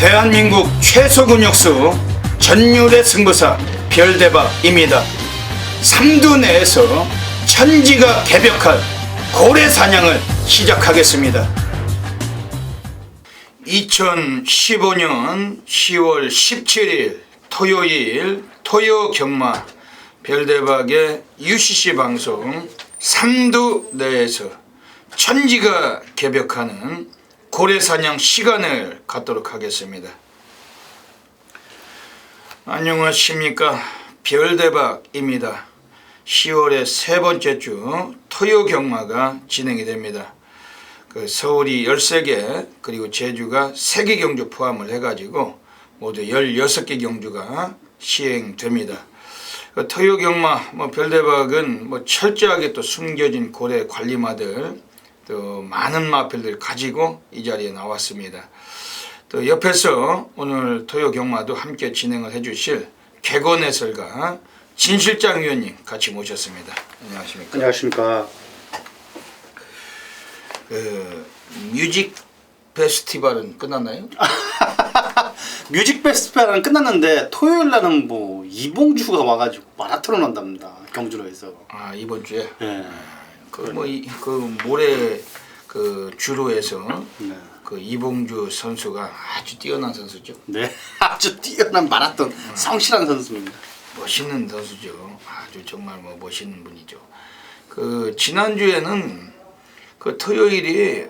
대한민국 최소 근육수 전율의 승부사 별대박입니다. 삼두 내에서 천지가 개벽한 고래 사냥을 시작하겠습니다. 2015년 10월 17일 토요일 토요 경마 별대박의 UCC 방송 삼두 내에서 천지가 개벽하는 고래 사냥 시간을 갖도록 하겠습니다. 안녕하십니까, 별대박입니다. 10월의 세 번째 주 토요 경마가 진행이 됩니다. 서울이 13개 그리고 제주가 3개 경주 포함을 해가지고 모두 16개 경주가 시행됩니다. 토요 경마 별대박은 철저하게 또 숨겨진 고래 관리마들 또 많은 마필들 가지고 이 자리에 나왔습니다. 또 옆에서 오늘 토요 경마도 함께 진행을 해주실 개건 해설가 진 실장 위원님 같이 모셨습니다. 안녕하십니까? 안녕하십니까? 뮤직 페스티벌은 끝났나요? 뮤직 페스티벌은 끝났는데 토요일 날은 이봉주가 와가지고 마라톤을 한답니다. 경주로에서. 아, 이번 주에? 네. 모레 주로에서 네. 이봉주 선수가 아주 뛰어난 선수죠. 네, 아주 뛰어난 마라톤 성실한 선수입니다. 멋있는 선수죠. 아주 정말 멋있는 분이죠. 지난주에는 토요일이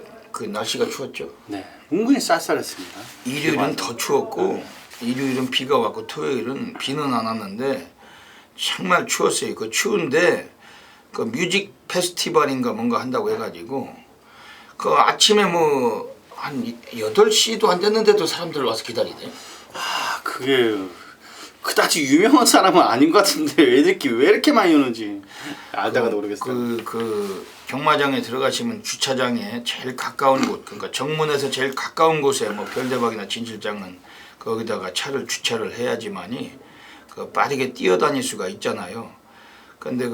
날씨가 추웠죠. 네, 은근히 쌀쌀했습니다. 일요일은 더 추웠고 일요일은 비가 왔고 토요일은 비는 안 왔는데 정말 추웠어요. 추운데 뮤직 페스티벌인가 뭔가 한다고 해가지고 아침에 한 8시도 안 됐는데도 사람들 와서 기다리네. 아, 그게 그다지 유명한 사람은 아닌 것 같은데 애들끼리 왜 이렇게 많이 오는지 알다가도 모르겠어요. 경마장에 들어가시면 주차장에 제일 가까운 곳, 그러니까 정문에서 제일 가까운 곳에 별대박이나 진실장은 거기다가 차를 주차를 해야지만이 빠르게 뛰어다닐 수가 있잖아요. 근데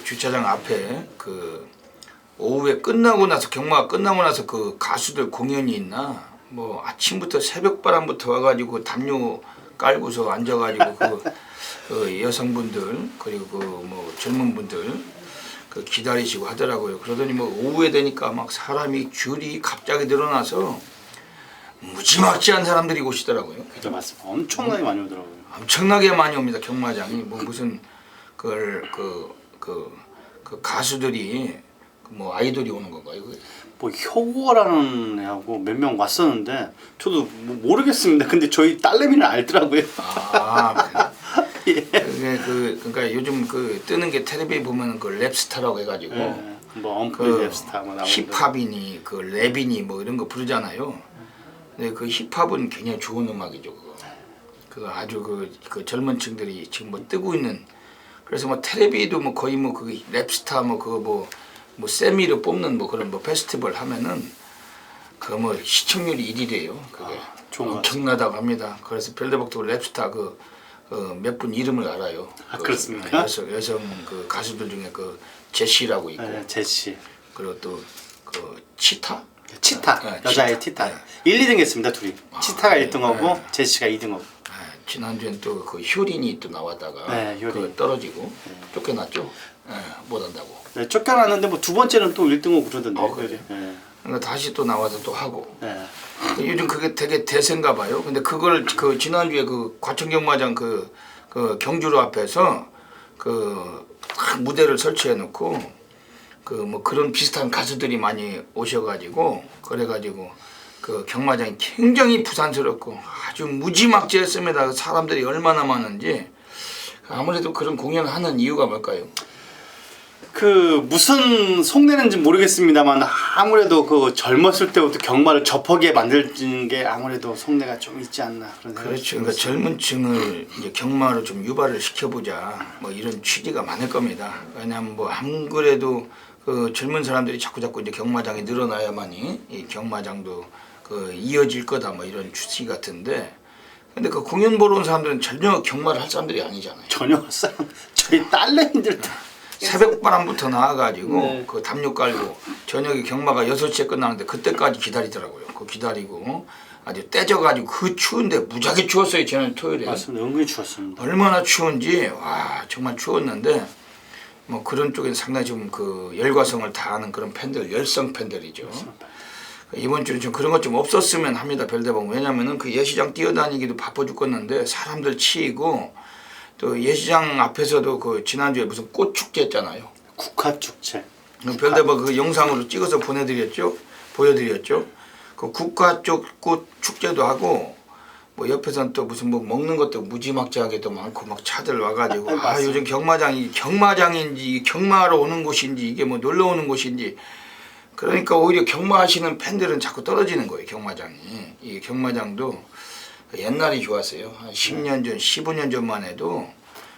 주차장 앞에 오후에 끝나고 나서 경마가 끝나고 나서 가수들 공연이 있나 아침부터 새벽바람부터 와가지고 담요 깔고서 앉아가지고 여성분들 그리고 젊은 분들 기다리시고 하더라고요. 그러더니 오후에 되니까 막 사람이 줄이 갑자기 늘어나서 무지막지한 사람들이 오시더라고요. 그죠, 맞습니다. 엄청나게 많이 오더라고요. 엄청나게 많이 옵니다. 경마장이 무슨 가수들이 아이돌이 오는 건가요? 효고라는 애하고 몇 명 왔었는데 저도 모르겠습니다. 근데 저희 딸내미는 알더라고요. 아, 예. 그러니까 요즘 뜨는 게 텔레비에 보면은 랩스타라고 해가지고 랩스타 힙합이니 랩이니 이런 거 부르잖아요. 근데 힙합은 굉장히 좋은 음악이죠. 그거 아주 젊은층들이 지금 뜨고 있는. 그래서 텔레비도 거의 랩스타 세미로 뽑는 그런 페스티벌 하면은 시청률이 1위래요. 그게 엄청나다고 합니다. 그래서 별대박도 랩스타 몇 분 이름을 알아요. 그렇습니까? 여성 가수들 중에 제시라고 있고. 네, 제시. 그리고 또 치타? 치타. 네, 여자의 치타. 티타. 1, 2등 했습니다, 둘이. 치타가 네. 1등하고 네. 제시가 2등하고. 지난주엔 또 효린이 또 나왔다가 네, 효린. 떨어지고 쫓겨났죠. 못 한다고. 네, 쫓겨났는데 두 번째는 또 1등하고 그러던데. 그래? 네. 그러니까 다시 또 나와서 또 하고. 네. 요즘 그게 되게 대세인가 봐요. 근데 그걸 지난주에 과천경마장 경주로 앞에서 무대를 설치해 놓고 그런 비슷한 가수들이 많이 오셔가지고 그래가지고 경마장이 굉장히 부산스럽고 아주 무지막지했습니다. 사람들이 얼마나 많은지. 아무래도 그런 공연을 하는 이유가 뭘까요? 무슨 속내는지 모르겠습니다만 아무래도 젊었을 때부터 경마를 접하게 만드는 게 아무래도 속내가 좀 있지 않나 그런 생각이 그렇죠. 그러니까 젊은 층을 이제 경마로 좀 유발을 시켜보자 이런 취지가 많을 겁니다. 왜냐하면 안 그래도 젊은 사람들이 자꾸 이제 경마장이 늘어나야만이 이 경마장도 이어질 거다 이런 취지 같은데. 근데 공연 보러 온 사람들은 전혀 경마를 할 사람들이 아니잖아요. 전혀 할 사람 저희 딸내미들 새벽바람부터 나와가지고 네. 그 담요 깔고 저녁에 경마가 6시에 끝나는데 그때까지 기다리더라고요. 그 기다리고 아주 떼져가지고 그 추운데 무지하게 추웠어요. 지난 토요일에. 맞습니다. 은근히 추웠습니다. 얼마나 추운지 와 정말 추웠는데 뭐 그런 쪽엔 상당히 좀 그 열과성을 다하는 그런 팬들 열성 팬들이죠. 이번 주는 좀 그런 것 좀 없었으면 합니다. 별대방. 왜냐면은 그 예시장 뛰어다니기도 바빠 죽겠는데 사람들 치이고 또 예시장 앞에서도 그 지난주에 무슨 꽃 축제 했잖아요. 국화축제. 별대방 그 영상으로 찍어서 보여드렸죠. 그 국가 쪽 꽃 축제도 하고 뭐 옆에서는 또 무슨 뭐 먹는 것도 무지막지하게 또 많고 막 차들 와가지고 아 요즘 경마장인지 경마하러 오는 곳인지 이게 뭐 놀러 오는 곳인지 그러니까 오히려 경마하시는 팬들은 자꾸 떨어지는 거예요. 경마장이 이 경마장도 옛날이 좋았어요. 한 10년 전 15년 전만 해도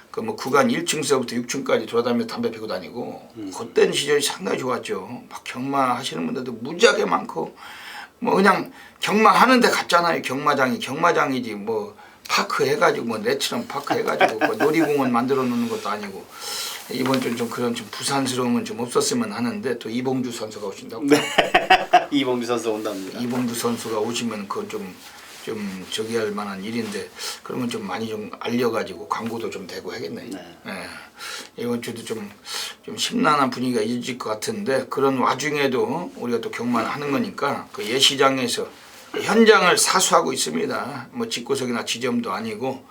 그 뭐 구간 1층서부터 6층까지 돌아다니면서 담배 피고 다니고 그때는 시절이 상당히 좋았죠. 막 경마하시는 분들도 무지하게 많고 뭐 그냥 경마하는 데 갔잖아요. 경마장이지 뭐 파크 해가지고 뭐 내처럼 파크 해가지고 뭐 놀이공원 만들어 놓는 것도 아니고 이번 주는 좀 그런 좀 부산스러움은 좀 없었으면 하는데 또 이봉주 선수가 오신다고. 네. 이봉주 선수 온답니다. 이봉주 선수가 오시면 그건 좀 저기 할 만한 일인데 그러면 좀 많이 좀 알려가지고 광고도 좀 되고 하겠네. 네. 예. 이번 주도 좀 심란한 분위기가 있을 것 같은데 그런 와중에도 우리가 또 경마하는 거니까 그 예시장에서 현장을 사수하고 있습니다. 뭐 집구석이나 지점도 아니고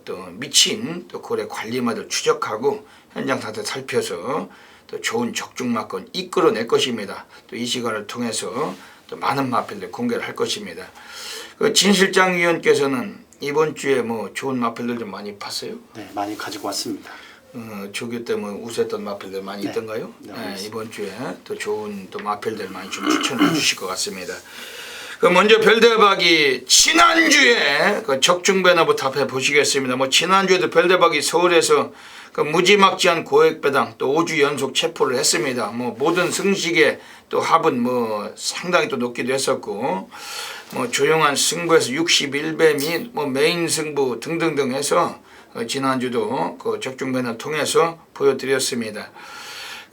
또 미친 또 고래 관리마들 추적하고 현장 상태 살펴서 또 좋은 적중마건 이끌어낼 것입니다. 또 이 시간을 통해서 또 많은 마필들 공개를 할 것입니다. 그 진 실장 위원께서는 이번 주에 뭐 좋은 마필들 좀 많이 봤어요? 네, 많이 가지고 왔습니다. 조교 때 뭐 우세했던 마필들 많이 네. 있던가요? 네, 이번 주에 또 좋은 또 마필들 많이 좀 추천해 주실 것 같습니다. 그 먼저 별대박이 지난주에 그 적중 배너부터 앞에 보시겠습니다. 뭐 지난주에도 별대박이 서울에서 그 무지막지한 고액 배당 또 5주 연속 체포를 했습니다. 뭐 모든 승식의 또 합은 뭐 상당히 또 높기도 했었고 뭐 조용한 승부에서 61배 및 뭐 메인 승부 등등등 해서 지난주도 그 적중 배너 통해서 보여드렸습니다.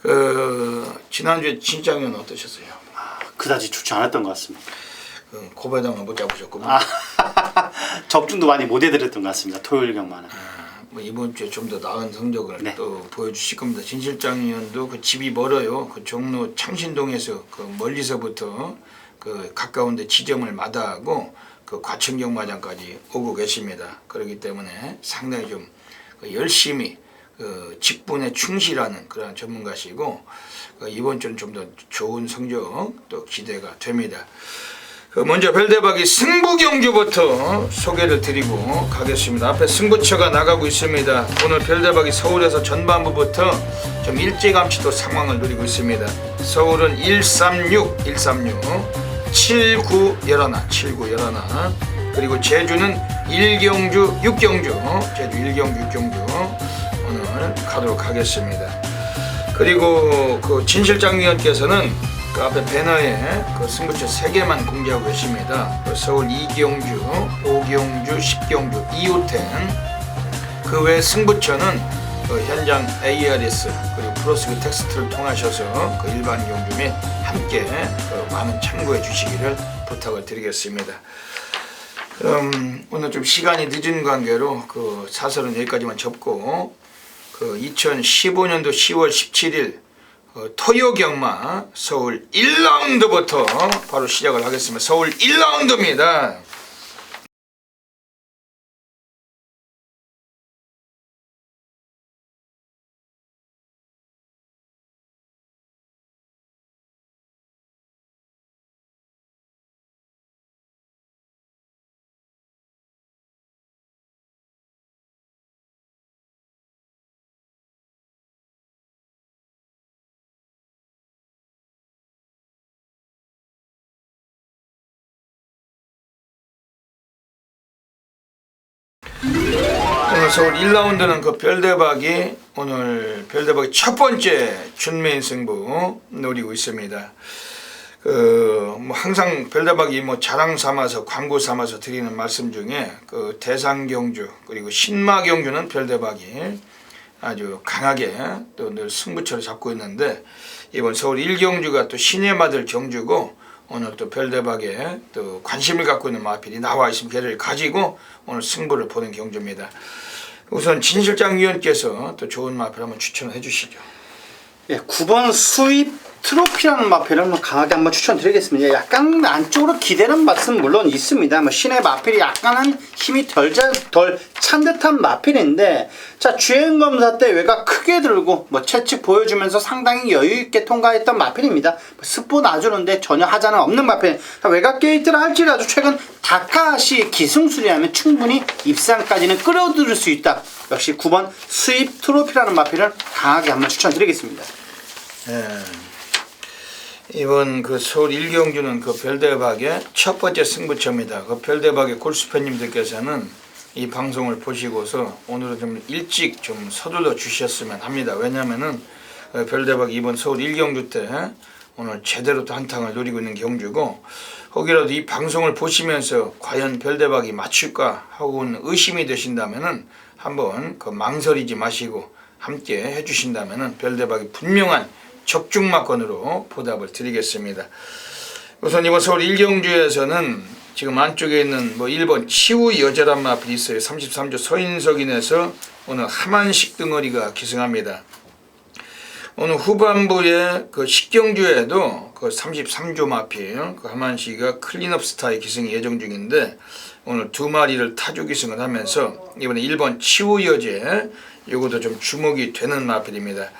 그 지난주에 진장은 어떠셨어요? 그다지 좋지 않았던 것 같습니다. 고배당을 못 잡으셨구만. 적중도 많이 못 해드렸던 것 같습니다. 토요일 경마는. 뭐 이번 주에 좀 더 나은 성적을 네. 또 보여주실 겁니다. 진 실장 의원도 그 집이 멀어요. 그 종로 창신동에서 그 멀리서부터 그 가까운데 지점을 마다하고 그 과천경마장까지 오고 계십니다. 그렇기 때문에 상당히 좀 열심히 직분에 충실하는 그런 전문가시고 이번 주는 좀 더 좋은 성적 또 기대가 됩니다. 먼저 별대박이 승부경주부터 소개를 드리고 가겠습니다. 앞에 승부처가 나가고 있습니다. 오늘 별대박이 서울에서 전반부부터 좀 일찌감치 또 상황을 누리고 있습니다. 서울은 136, 79, 11, 그리고 제주는 1경주, 6경주, 제주 1경주, 6경주 오늘 가도록 하겠습니다. 그리고 그 진 실장 위원께서는 그 앞에 배너에 그 승부처 3개만 공개하고 계십니다. 그 서울 2경주, 5경주, 10경주, 2호텐 그 외 승부처는 그 현장 ARS 그리고 플러스 그 텍스트를 통하셔서 그 일반 경주 및 함께 그 많은 참고해 주시기를 부탁을 드리겠습니다. 그럼 오늘 좀 시간이 늦은 관계로 그 사설은 여기까지만 접고 그 2015년도 10월 17일 토요 경마 서울 1라운드부터 바로 시작을 하겠습니다. 서울 1라운드입니다. 오늘 서울 1라운드는 그 별대박이 오늘 별대박이 첫 번째 준메인 승부 노리고 있습니다. 뭐 항상 별대박이 뭐 자랑 삼아서 광고 삼아서 드리는 말씀 중에 그 대상경주 그리고 신마경주는 별대박이 아주 강하게 또 늘 승부처를 잡고 있는데 이번 서울 1경주가 또 신의 마들 경주고 오늘 또 별대박에 또 관심을 갖고 있는 마필이 나와 있으면 걔를 가지고 오늘 승부를 보는 경주입니다. 우선 진 실장 위원께서 또 좋은 마필 한번 추천해 주시죠. 예, 9번 수입 트로피라는 마필을 한번 강하게 한번 추천드리겠습니다. 약간 안쪽으로 기대는 맛은 물론 있습니다. 뭐 신의 마필이 약간은 힘이 덜 찬 듯한 마필인데, 자, 주행검사 때 외곽 크게 들고 뭐 채찍 보여주면서 상당히 여유있게 통과했던 마필입니다. 스포 놔주는데 전혀 하자는 없는 마필. 외곽 게이트를 할지라도 최근 다카시 기승술이라면 충분히 입상까지는 끌어들일 수 있다. 역시 9번 수입 트로피라는 마필을 강하게 한번 추천드리겠습니다. 이번 그 서울 1경주는 그 별대박의 첫 번째 승부처입니다. 그 별대박의 골수팬님들께서는 이 방송을 보시고서 오늘은 좀 일찍 좀 서둘러 주셨으면 합니다. 왜냐면은 별대박 이번 서울 1경주 때 오늘 제대로 또 한탕을 노리고 있는 경주고, 혹이라도 이 방송을 보시면서 과연 별대박이 맞출까 하고는 의심이 되신다면은 한번 그 망설이지 마시고 함께 해주신다면은 별대박이 분명한 적중마건으로 보답을 드리겠습니다. 우선 이번 서울 1경주에서는 지금 안쪽에 있는 뭐 1번 치우 여자란 마필이 있어요. 33조 서인석인에서 오늘 하만식 등어리가 기승합니다. 오늘 후반부에 그 식경주에도 그 33조 마필 그 하만식이가 클린업 스타의 기승이 예정 중인데, 오늘 두 마리를 타조 기승을 하면서 이번에 1번 치우 여제 요것도 좀 주목이 되는 마필입니다.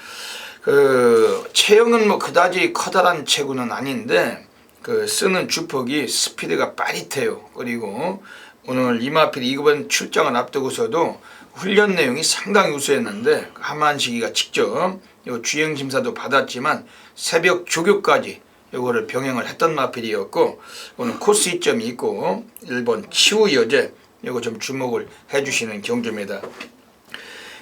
그 체형은 뭐 그다지 커다란 체구는 아닌데 그 쓰는 주폭이 스피드가 빠릿해요. 그리고 오늘 이 마필이 이번 출장을 앞두고서도 훈련 내용이 상당히 우수했는데, 하만식이가 직접 요 주행 심사도 받았지만 새벽 조교까지 요거를 병행을 했던 마필이었고, 오늘 코스 이점이 있고 1번 치우 여제 요거 좀 주목을 해주시는 경주입니다.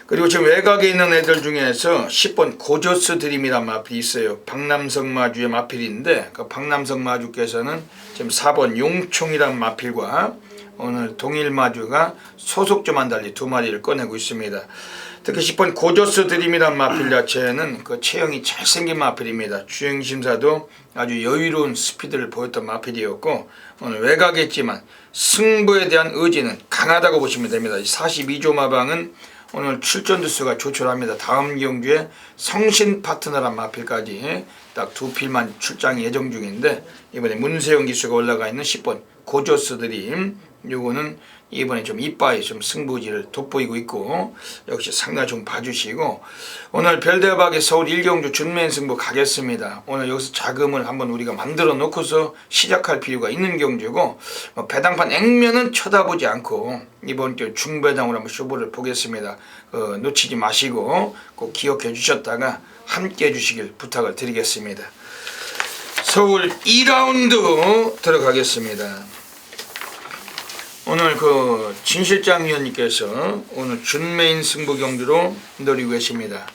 그리고 지금 외곽에 있는 애들 중에서 10번 고저스 드림이란 마필이 있어요. 박남석 마주의 마필인데, 그 박남석 마주께서는 지금 4번 용총이란 마필과 오늘 동일 마주가 소속점만 달리 두 마리를 꺼내고 있습니다. 특히 10번 고저스 드림이란 마필 자체는 그 체형이 잘생긴 마필입니다. 주행심사도 아주 여유로운 스피드를 보였던 마필이었고, 오늘 외곽에 있지만 승부에 대한 의지는 강하다고 보시면 됩니다. 42조 마방은 오늘 출전 두수가 조촐합니다. 다음 경주에 성신 파트너란 마필까지 딱 두 필만 출장 예정 중인데, 이번에 문세영 기수가 올라가 있는 10번 고저스 드림 요거는 이번에 좀 이빠이 좀 승부지를 돋보이고 있고, 역시 상당히 좀 봐주시고, 오늘 별대박의 서울 1경주 준맨 승부 가겠습니다. 오늘 여기서 자금을 한번 우리가 만들어 놓고서 시작할 필요가 있는 경주고, 배당판 액면은 쳐다보지 않고 이번 주 중배당으로 한번 쇼부를 보겠습니다. 놓치지 마시고 꼭 기억해 주셨다가 함께 해주시길 부탁을 드리겠습니다. 서울 2라운드 들어가겠습니다. 오늘 그 진 실장 위원님께서 오늘 준메인 승부 경주로 노리고 계십니다.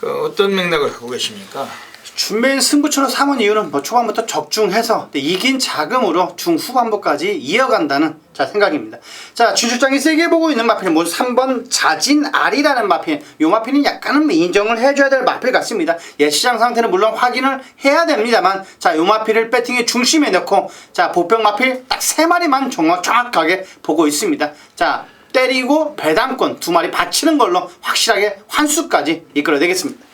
어떤 맥락을 갖고 계십니까? 준메인 승부처로 삼은 이유는 뭐 초반부터 적중해서 이긴 자금으로 중후반부까지 이어간다는 생각입니다. 자, 진 실장이 세게 보고 있는 마필은 모두 3번 자진알이라는 마필. 이 마필은 약간은 인정을 해줘야 될 마필 같습니다. 시장 상태는 물론 확인을 해야 됩니다만, 자, 이 마필을 배팅의 중심에 넣고, 자, 보병 마필 딱 3마리만 정확하게 보고 있습니다. 자, 때리고 배당권 2마리 받치는 걸로 확실하게 환수까지 이끌어내겠습니다.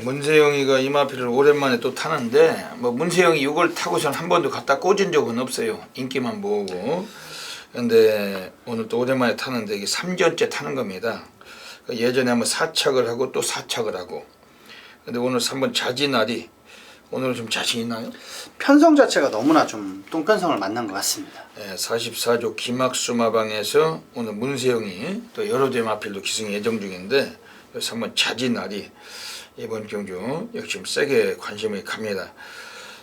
문세영이가 이 마필을 오랜만에 또 타는데, 뭐 문세영이 이걸 타고선 한 번도 갖다 꽂은 적은 없어요. 인기만 모으고. 근데 오늘 또 오랜만에 타는데 이게 3전째 타는 겁니다. 예전에 한번 4착을 하고 또 4착을 하고. 근데 오늘 3번 자진알이 오늘 좀 자신 있나요? 편성 자체가 너무나 좀 똥편성을 만난 것 같습니다. 44조 기막수 마방에서 오늘 문세영이 또 여러 대 마필도 기승 예정 중인데, 그래서 한번 자진알이 이번 경주 역시 좀 세게 관심이 갑니다.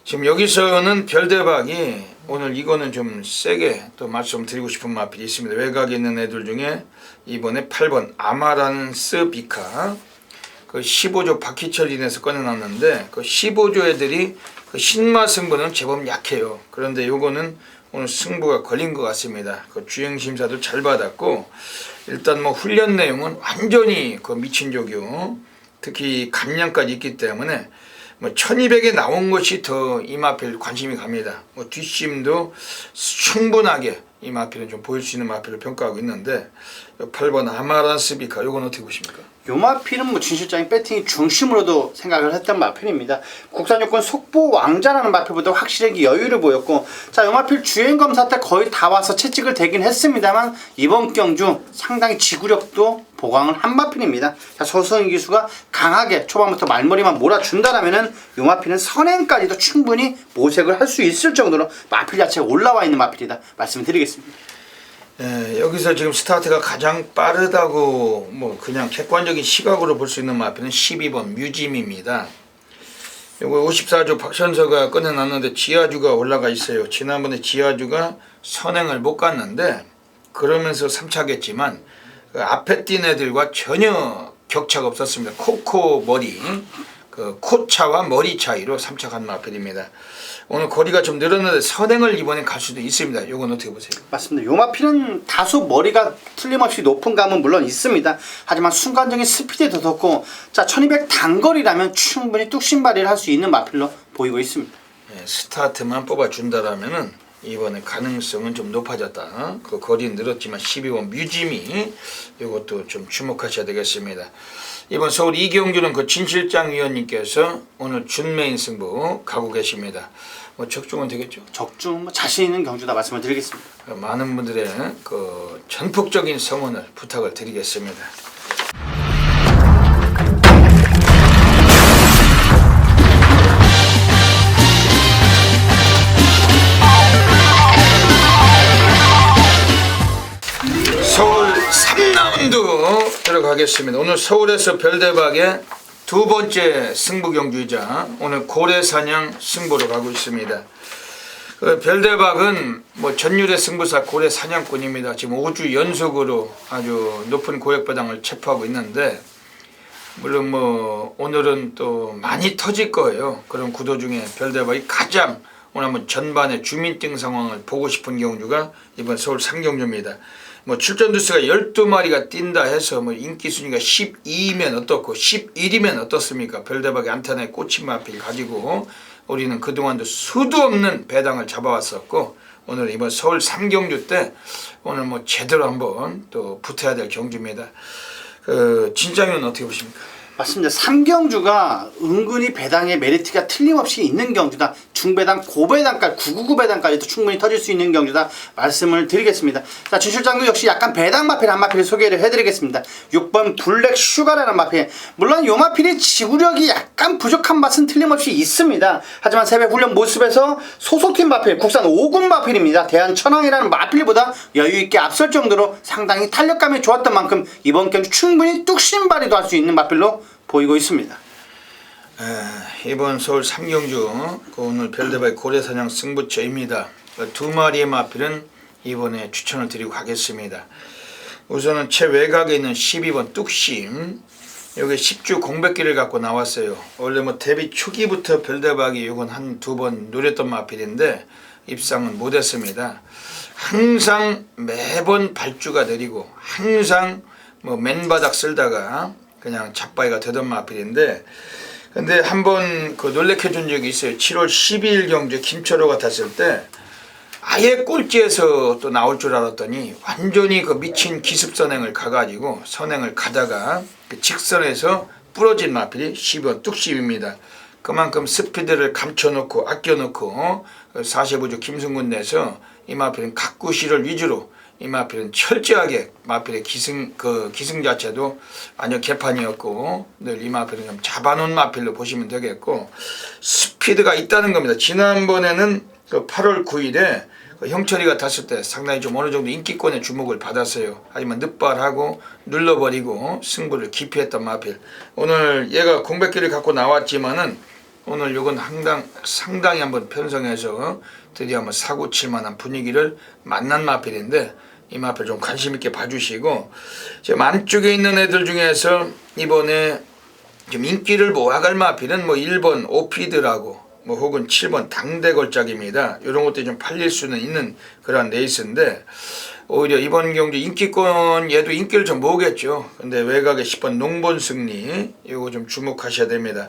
지금 여기서는 별대박이 오늘 이거는 좀 세게 또 말씀드리고 싶은 마필이 있습니다. 외곽에 있는 애들 중에 이번에 8번 아마란스 비카 그 15조 박희철인에서 꺼내놨는데, 그 15조 애들이 그 신마 승부는 제법 약해요. 그런데 요거는 오늘 승부가 걸린 것 같습니다. 그 주행 심사도 잘 받았고, 일단 뭐 훈련 내용은 완전히 그 미친 조교, 특히 감량까지 있기 때문에 뭐 1200에 나온 것이 더 이 마필 관심이 갑니다. 뭐 뒷심도 충분하게 이 마필은 좀 보일 수 있는 마필을 평가하고 있는데 8번 아마란스비카 요건 어떻게 보십니까? 요 마필은 뭐 진 실장이 배팅이 중심으로도 생각을 했던 마필입니다. 국산 요건 속보 왕자라는 마필보다 확실하게 여유를 보였고, 자, 요 마필 주행 검사 때 거의 다 와서 채찍을 대긴 했습니다만 이번 경주 상당히 지구력도 보강을 한 마필입니다. 자, 서수원 기수가 강하게 초반부터 말머리만 몰아준다라면은 요 마필은 선행까지도 충분히 모색을 할 수 있을 정도로 마필 자체가 올라와 있는 마필이다 말씀을 드리겠습니다. 여기서 지금 스타트가 가장 빠르다고 뭐 그냥 객관적인 시각으로 볼 수 있는 마필은 12번 뮤짐입니다. 요거 54주 박선서가 꺼내놨는데 지하주가 올라가 있어요. 지난번에 지하주가 선행을 못 갔는데 그러면서 3차겠지만 그 앞에 뛴 애들과 전혀 격차가 없었습니다. 코코 머리 그 코차와 머리 차이로 3차 간 마필입니다. 오늘 거리가 좀 늘었는데 선행을 이번에 갈 수도 있습니다. 요건 어떻게 보세요? 맞습니다. 요 마필은 다소 머리가 틀림없이 높은 감은 물론 있습니다. 하지만 순간적인 스피드에 더 덥고, 자, 1200 단거리라면 충분히 뚝심발이를 할 수 있는 마필로 보이고 있습니다. 스타트만 뽑아준다라면은 이번에 가능성은 좀 높아졌다. 그 거리는 늘었지만 12번 뮤짐이 이것도 좀 주목하셔야 되겠습니다. 이번 서울 이경주는 그 진실장 위원님께서 오늘 준메인 승부 가고 계십니다. 뭐 적중은 되겠죠? 적중 자신 있는 경주다 말씀을 드리겠습니다. 많은 분들의 그 전폭적인 성원을 부탁을 드리겠습니다. 서울 3라운드 들어가겠습니다. 오늘 서울에서 별대박의 두 번째 승부 경주이자 오늘 고래사냥 승부로 가고 있습니다. 그 별대박은 뭐 전율의 승부사 고래사냥꾼입니다. 지금 5주 연속으로 아주 높은 고액배당을 체포하고 있는데, 물론 뭐 오늘은 또 많이 터질 거예요. 그런 구도 중에 별대박이 가장 오늘 한번 전반의 주민등 상황을 보고 싶은 경주가 이번 서울 상경주입니다. 뭐 출전 두수가 12마리가 뛴다 해서 뭐 인기 순위가 12이면 어떻고 11이면 어떻습니까? 별대박의 안타나에 꽂힌 마필 가지고 우리는 그동안도 수도 없는 배당을 잡아왔었고, 오늘 이번 서울 3경주 때 오늘 뭐 제대로 한번 또 붙어야 될 경주입니다. 진짜는 어떻게 보십니까? 맞습니다. 3경주가 은근히 배당의 메리트가 틀림없이 있는 경주다. 중배당, 고배당까지 999배당까지도 충분히 터질 수 있는 경주다 말씀을 드리겠습니다. 자, 진 실장도 역시 약간 배당 마필 한 마필을 소개를 해드리겠습니다. 6번 블랙 슈가라는 마필. 물론 요 마필이 지구력이 약간 부족한 맛은 틀림없이 있습니다. 하지만 새벽 훈련 모습에서 소속팀 마필, 국산 5군 마필입니다. 대한천왕이라는 마필보다 여유있게 앞설 정도로 상당히 탄력감이 좋았던 만큼 이번 경주 충분히 뚝심발이도 할 수 있는 마필로 보이고 있습니다. 이번 서울 3경주 오늘 별대박의 고래사냥 승부처입니다. 두 마리의 마필은 이번에 추천을 드리고 가겠습니다. 우선은 최외곽에 있는 12번 뚝심, 여기 10주 공백기를 갖고 나왔어요. 원래 뭐 데뷔 초기부터 별대박이 이건 한 두 번 노렸던 마필인데 입상은 못했습니다. 항상 매번 발주가 느리고 항상 뭐 맨바닥 쓸다가 그냥 잡바이가 되던 마필인데, 근데 한번 그 놀래켜 준 적이 있어요. 7월 12일 경주 김철호가 탔을 때 아예 꼴찌에서 또 나올 줄 알았더니 완전히 그 미친 기습 선행을 가가지고 선행을 가다가 그 직선에서 부러진 마필이 12번 뚝심입니다. 그만큼 스피드를 감춰놓고 아껴놓고 45주 김승군 내서 이 마필은 각구시를 위주로 이 마필은 철저하게 마필의 기승 자체도 완전 개판이었고 늘 이 마필은 좀 잡아놓은 마필로 보시면 되겠고, 스피드가 있다는 겁니다. 지난번에는 그 8월 9일에 그 형철이가 탔을 때 상당히 좀 어느 정도 인기권의 주목을 받았어요. 하지만 늦발하고 눌러버리고 승부를 기피했던 마필. 오늘 얘가 공백기를 갖고 나왔지만은 오늘 요건 상당히 한번 편성해서 드디어 한번 사고 칠 만한 분위기를 만난 마필인데, 이 마필 좀 관심 있게 봐주시고, 지금 안쪽에 있는 애들 중에서 이번에 좀 인기를 모아갈 마필은 뭐 1번 오피드라고 뭐 혹은 7번 당대걸작입니다. 이런 것들이 좀 팔릴 수는 있는 그런 레이스인데, 오히려 이번 경주 인기권 얘도 인기를 좀 모으겠죠. 근데 외곽에 10번 농본승리 이거 좀 주목하셔야 됩니다.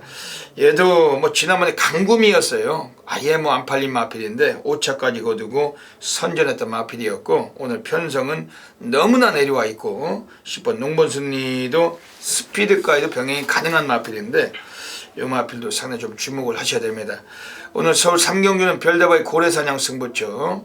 얘도 뭐 지난번에 강구미였어요. 아예 뭐 안 팔린 마필인데 5차까지 거두고 선전했던 마필이었고 오늘 편성은 너무나 내려와 있고 10번 농본승리도 스피드까지도 병행이 가능한 마필인데 이 마필도 상당히 좀 주목을 하셔야 됩니다. 오늘 서울 3경주는 별대박의 고래사냥 승부처.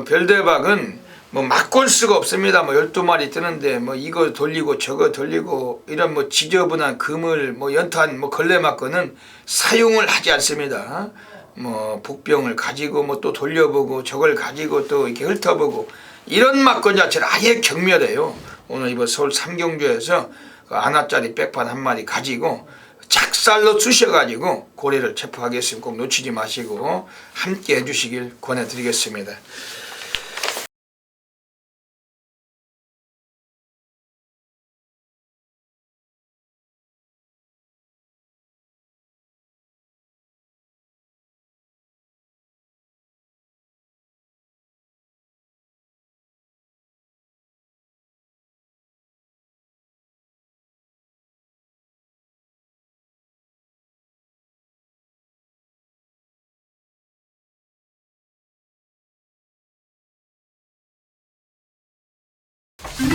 별대박은 뭐 막걸 수가 없습니다. 뭐 12마리 뜨는데 뭐 이거 돌리고 저거 돌리고 이런 뭐 지저분한 그물 뭐 연탄 뭐 걸레 막거는 사용을 하지 않습니다. 뭐 복병을 가지고 뭐 또 돌려보고 저걸 가지고 또 이렇게 훑어보고 이런 막건 자체를 아예 경멸해요. 오늘 이번 서울 3경주에서 그 하나짜리 백판 한 마리 가지고 작살로 쑤셔가지고 고래를 체포하겠으면 꼭 놓치지 마시고 함께 해주시길 권해드리겠습니다.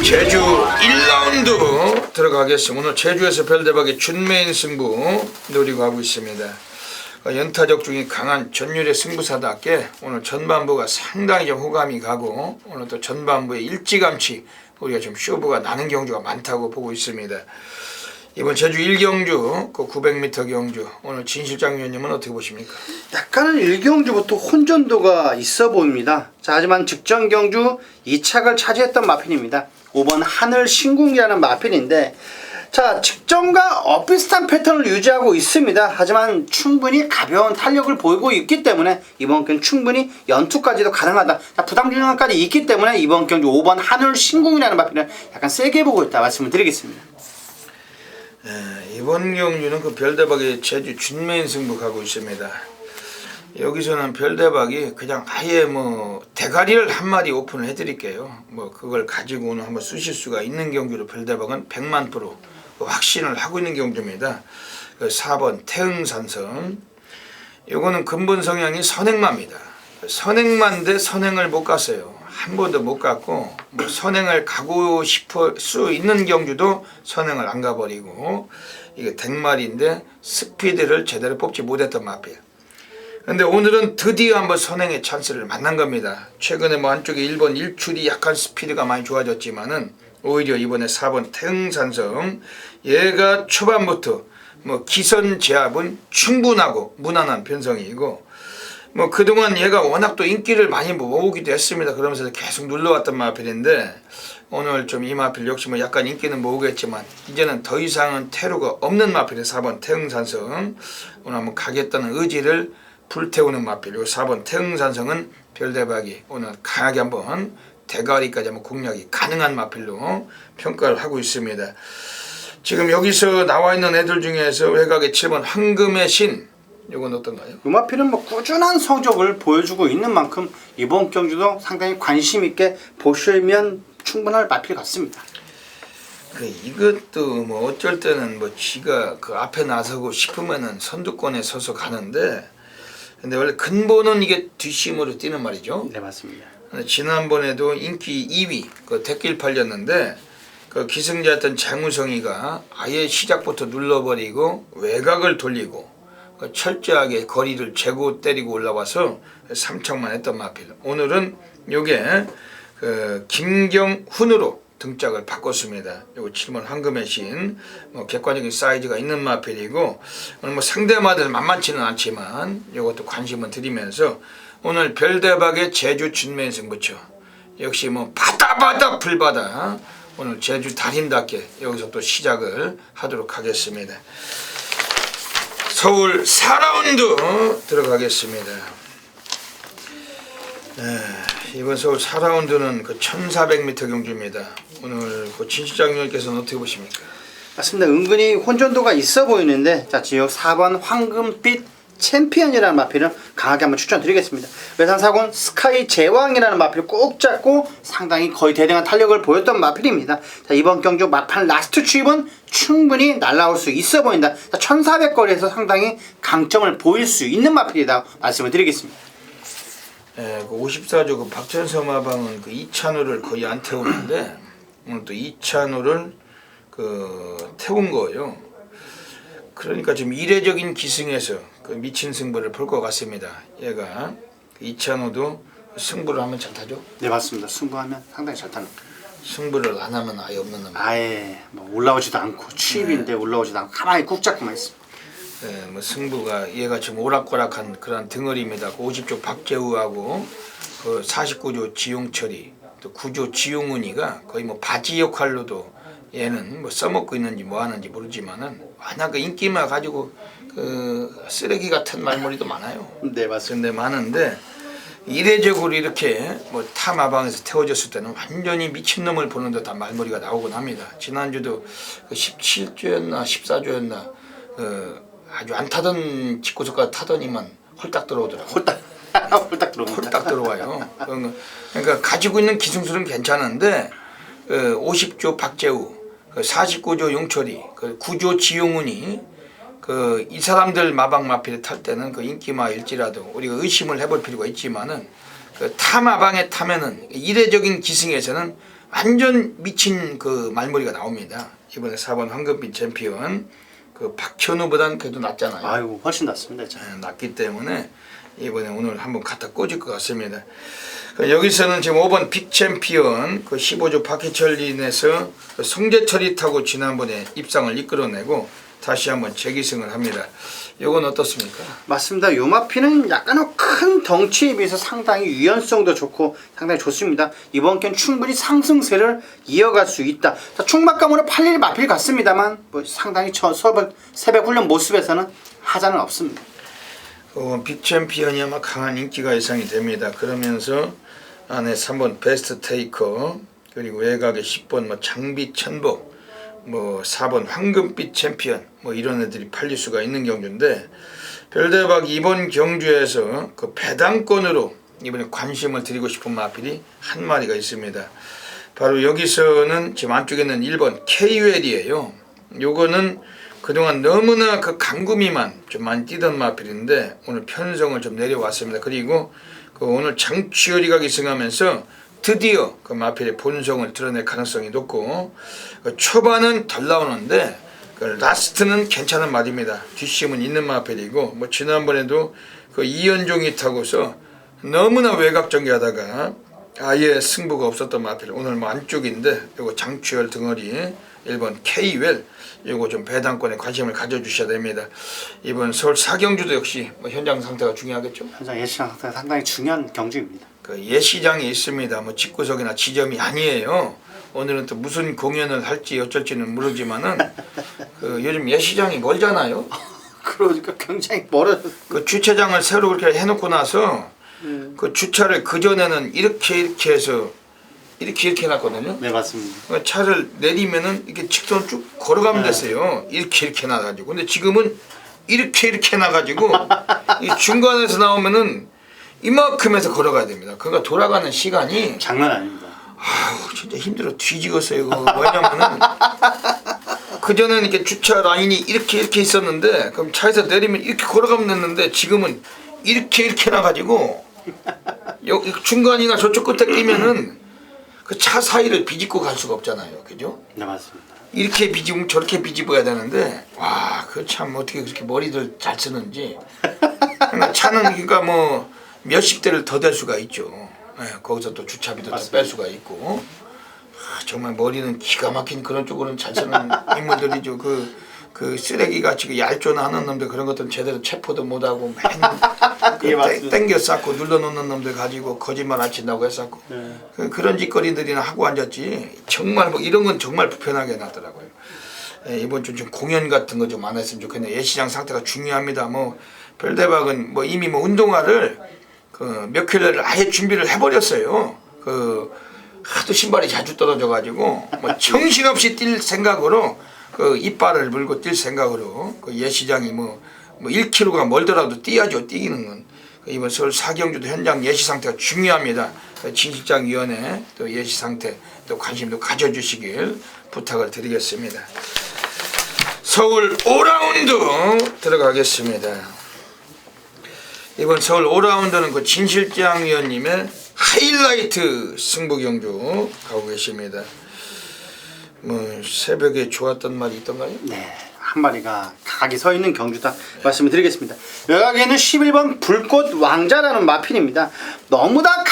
제주 1라운드 들어가겠습니다. 오늘 제주에서 별대박의 준메인 승부 노리고 하고 있습니다. 연타적 중에 강한 전율의 승부사답게 오늘 전반부가 상당히 좀 호감이 가고 오늘 또 전반부에 일찌감치 우리가 좀 쇼부가 나는 경주가 많다고 보고 있습니다. 이번 제주 1경주 그 900m 경주 오늘 진 실장 위원님은 어떻게 보십니까? 약간은 1경주부터 혼전도가 있어 보입니다. 자, 하지만 직전 경주 2착을 차지했던 마필입니다. 5번 하늘 신궁이라는 마필인데 자, 직전과 엇비슷한 패턴을 유지하고 있습니다. 하지만 충분히 가벼운 탄력을 보이고 있기 때문에 이번 경주 충분히 연투까지도 가능하다. 자, 부담 균형까지 있기 때문에 이번 경주 5번 하늘 신궁이라는 마필을 약간 세게 보고 있다 말씀을 드리겠습니다. 이번 경주는 그 별대박의 제주 준메인 승부 가고 있습니다. 여기서는 별대박이 그냥 아예 뭐 대가리를 한 마리 오픈을 해드릴게요. 뭐 그걸 가지고 오늘 한번 쓰실 수가 있는 경주로 별대박은 100만% 확신을 하고 있는 경주입니다. 4번 태흥산성. 요거는 근본 성향이 선행마입니다. 선행마인데 선행을 못 갔어요. 한 번도 못 갔고 뭐 선행을 가고 싶을 수 있는 경주도 선행을 안 가버리고 이게 댕말인데 스피드를 제대로 뽑지 못했던 마필. 근데 오늘은 드디어 한번 선행의 찬스를 만난 겁니다. 최근에 뭐 한쪽에 1번 일출이 약간 스피드가 많이 좋아졌지만은 오히려 이번에 4번 태흥산성 얘가 초반부터 뭐 기선 제압은 충분하고 무난한 변성이고 뭐 그동안 얘가 워낙 또 인기를 많이 모으기도 했습니다. 그러면서 계속 눌러왔던 마필인데 오늘 좀 이 마필 역시 뭐 약간 인기는 모으겠지만 이제는 더 이상은 태로가 없는 마필의 4번 태흥산성 오늘 한번 가겠다는 의지를 불태우는 마필. 요 4번 태흥산성은 별대박이 오늘 강하게 한번 대가리까지 한번 공략이 가능한 마필로 평가를 하고 있습니다. 지금 여기서 나와 있는 애들 중에서 외곽의 7번 황금의 신 이건 어떤가요? 이 마필은 뭐 꾸준한 성적을 보여주고 있는 만큼 이번 경주도 상당히 관심 있게 보시면 충분할 마필 같습니다. 이것도 뭐 어쩔 때는 뭐 지가 그 앞에 나서고 싶으면은 선두권에 서서 가는데 근데 원래 근본은 이게 뒷심으로 뛰는 말이죠. 네, 맞습니다. 지난번에도 인기 2위 그 대길 팔렸는데 그 기승자였던 장우성이가 아예 시작부터 눌러버리고 외곽을 돌리고 철저하게 거리를 재고 때리고 올라와서 3척만 했던 마필. 오늘은 요게 그 김경훈으로 등짝을 바꿨습니다. 요거 7번 황금의 신, 뭐 객관적인 사이즈가 있는 마필이고 오늘 뭐 상대마들 만만치는 않지만 요것도 관심을 드리면서 오늘 별대박의 제주 준메인 승부처 역시 뭐 바다 불바다 오늘 제주 달인답게 여기서 또 시작을 하도록 하겠습니다. 서울 4라운드 들어가겠습니다. 이번 서울 4라운드는 그 1400m 경주입니다. 오늘 그 진실장님께서는 어떻게 보십니까? 맞습니다. 은근히 혼전도가 있어 보이는데 자, 지역 4번 황금빛 챔피언이라는 마필을 강하게 한번 추천드리겠습니다. 외상사군 스카이 제왕이라는 마필을 꼭 잡고 상당히 거의 대등한 탄력을 보였던 마필입니다. 자, 이번 경주 막판 라스트 추입은 충분히 날아올 수 있어 보인다. 1400거리에서 상당히 강점을 보일 수 있는 마필이다 말씀을 드리겠습니다. 그 54조 그 박천서 마방은 그 이찬호를 거의 안 태우는데 오늘 또 이찬호를 그 태운 거예요. 그러니까 지금 이례적인 기승에서 그 미친 승부를 볼 것 같습니다. 얘가 이찬호도 승부를 하면 잘 타죠? 네, 맞습니다. 승부하면 상당히 잘 타는 거예요. 승부를 안 하면 아예 없는 놈. 아예 뭐 올라오지도 않고 추입인데 올라오지도 않고 가만히 꾹 잡고만 있습니다. 네, 뭐 승부가 얘가 지금 오락가락한 그런 덩어리입니다. 그 50조 박재우하고 그 49조 지용철이 또 9조 지용훈이가 거의 뭐 바지 역할로도 얘는 뭐 써먹고 있는지 뭐 하는지 모르지만은 워낙 그 인기만 가지고 그 쓰레기 같은 말머리도 많아요. 네, 맞습니다. 근데 많은데 이례적으로 이렇게 뭐 타 마방에서 태워졌을 때는 완전히 미친놈을 보는 듯한 말머리가 나오곤 합니다. 지난주도 그 17조였나 14조였나 아주 안 타던 집구석까지 타더니만 홀딱 들어오더라고요. 홀딱 들어옵니다. 홀딱 들어와요. 그러니까 가지고 있는 기승술은 괜찮은데 50조 박재우, 49조 용철이, 9조 지용훈이 이 사람들 마방 마필을 탈 때는 그 인기마일지라도 우리가 의심을 해볼 필요가 있지만은 그 타 마방에 타면은 이례적인 기승에서는 완전 미친 그 말머리가 나옵니다. 이번에 4번 황금빛 챔피언 그 박현우보단 그래도 낫잖아요. 아이고 훨씬 낫습니다. 낫기 때문에 이번에 오늘 한번 갖다 꽂을 것 같습니다. 여기서는 지금 5번 빅 챔피언 그 15조 박희철린에서 송재철이 타고 지난번에 입상을 이끌어내고 다시 한번 재기승을 합니다. 이건 어떻습니까? 맞습니다. 요 마피는 약간 큰 덩치에 비해서 상당히 유연성도 좋고 상당히 좋습니다. 이번 편 충분히 상승세를 이어갈 수 있다. 자, 충막감으로 8일 마필 같습니다만 뭐 상당히 새벽 훈련 모습에서는 하자는 없습니다. 빅 챔피언이 아마 강한 인기가 예상이 됩니다. 그러면서 안에 3번 베스트 테이커 그리고 외곽에 10번 뭐 장비 천복 뭐 4번 황금빛 챔피언 뭐 이런 애들이 팔릴 수가 있는 경주인데 별대박 이번 경주에서 그 배당권으로 이번에 관심을 드리고 싶은 마필이 한 마리가 있습니다. 바로 여기서는 지금 안쪽에는 1번 K웰이에요. 요거는 그동안 너무나 그 강구미만 좀 많이 뛰던 마필인데 오늘 편성을 좀 내려왔습니다. 그리고 그 오늘 장취열이가 기승하면서 드디어 그 마필의 본성을 드러낼 가능성이 높고 그 초반은 덜 나오는데 그 라스트는 괜찮은 말입니다. 뒷심은 있는 마필이고 뭐 지난번에도 그 이연종이 타고서 너무나 외곽전개하다가 아예 승부가 없었던 마필 오늘 뭐 안쪽인데 요거 장취열 등어리 1번 K웰 요거 좀 배당권에 관심을 가져주셔야 됩니다. 이번 서울 사경주도 역시 뭐 현장 상태가 중요하겠죠. 현장 예시장 상태가 상당히 중요한 경주입니다. 그 예시장이 있습니다. 뭐 집구석이나 지점이 아니에요. 오늘은 또 무슨 공연을 할지 어쩔지는 모르지만은 그 요즘 예시장이 멀잖아요. 그러니까 굉장히 멀어요. 그 주차장을 새로 그렇게 해놓고 나서 그 주차를 그 전에는 이렇게 해서 이렇게 해놨거든요. 네, 맞습니다. 차를 내리면은 이렇게 직선 쭉 걸어가면 됐어요. 이렇게 해놔가지고. 근데 지금은 이렇게 해놔가지고 이 중간에서 나오면은 이만큼에서 걸어가야 됩니다. 그러니까 돌아가는 시간이 장난 아닙니다. 아우 진짜 힘들어 뒤지겠어요. 이거 뭐냐면은 그 전에는 이렇게 주차 라인이 이렇게 있었는데 그럼 차에서 내리면 이렇게 걸어가면 됐는데 지금은 이렇게 해놔가지고 여기 중간이나 저쪽 끝에 끼면은 그 차 사이를 비집고 갈 수가 없잖아요. 그죠? 네, 맞습니다. 이렇게 비집으면 저렇게 비집어야 되는데 와 그 참 어떻게 그렇게 머리들 잘 쓰는지 그러니까 차는 그러니까 뭐 몇십 대를 더 댈 수가 있죠. 네, 거기서 또 주차비도 더 뺄 수가 있고 정말 머리는 기가 막힌 그런 쪽으로는 잘 쓰는 인물들이죠. 그 쓰레기같이 그 얄조나 하는 놈들 그런 것들은 제대로 체포도 못하고 맨 땡겨 쌓고 눌러놓는 놈들 가지고 거짓말 안 친다고 했었고 그런 짓거리들이나 하고 앉았지 정말 뭐 이런 건 정말 불편하게 해놨더라고요. 이번 주 좀 공연 같은 거 좀 안 했으면 좋겠네요. 예시장 상태가 중요합니다. 뭐 별대박은 뭐 이미 뭐 운동화를 그 몇 킬로를 아예 준비를 해버렸어요. 그 하도 신발이 자주 떨어져가지고 뭐 정신없이 뛸 생각으로 그 이빨을 물고 뛸 생각으로 그 예시장이 뭐 뭐 1km가 멀더라도 뛰어야죠. 뛰기는 건. 이번 서울 4경주도 현장 예시 상태가 중요합니다. 진실장위원회 또 예시 상태 또 관심도 가져주시길 부탁을 드리겠습니다. 서울 5라운드 들어가겠습니다. 이번 서울 5라운드는 그 진실장 위원님의 하이라이트 승부 경주 가고 계십니다. 뭐 새벽에 좋았던 말이 있던가요? 네, 한 마리가 각이 서 있는 경주다 말씀을 드리겠습니다. 여기에는 11번 불꽃 왕자라는 마필입니다. 너무나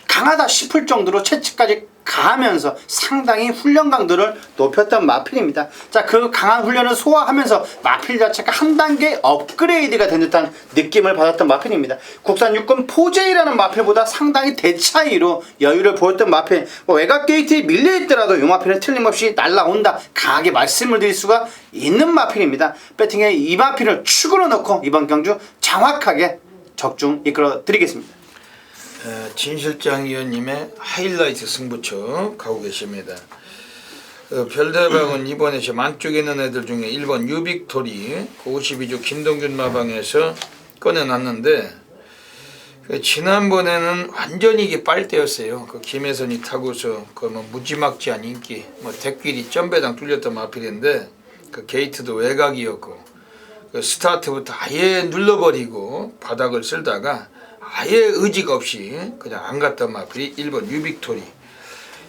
강하다 싶을 정도로 채찍까지 가하면서 상당히 훈련 강도를 높였던 마필입니다. 자, 그 강한 훈련을 소화하면서 마필 자체가 한 단계 업그레이드가 된 듯한 느낌을 받았던 마필입니다. 국산 육군 포제이라는 마필보다 상당히 대차이로 여유를 보였던 마필. 외곽 게이트에 밀려있더라도 이 마필은 틀림없이 날라온다, 강하게 말씀을 드릴 수가 있는 마필입니다. 배팅에 이 마필을 축으로 넣고 이번 경주 정확하게 적중 이끌어 드리겠습니다. 진실장 위원님의 하이라이트 승부처 가고 계십니다. 별대박은 이번에 지금 안쪽에 있는 애들 중에 1번 유빅토리 52조 김동균 마방에서 꺼내놨는데 지난번에는 완전히 이게 빨대였어요. 그 김혜선이 타고서 그 뭐 무지막지한 인기, 뭐 대끼리 점배당 뚫렸던 마필인데 그 게이트도 외곽이었고 그 스타트부터 아예 눌러버리고 바닥을 쓸다가 아예 의지가 없이 그냥 안 갔던 마필이 1번 유빅토리.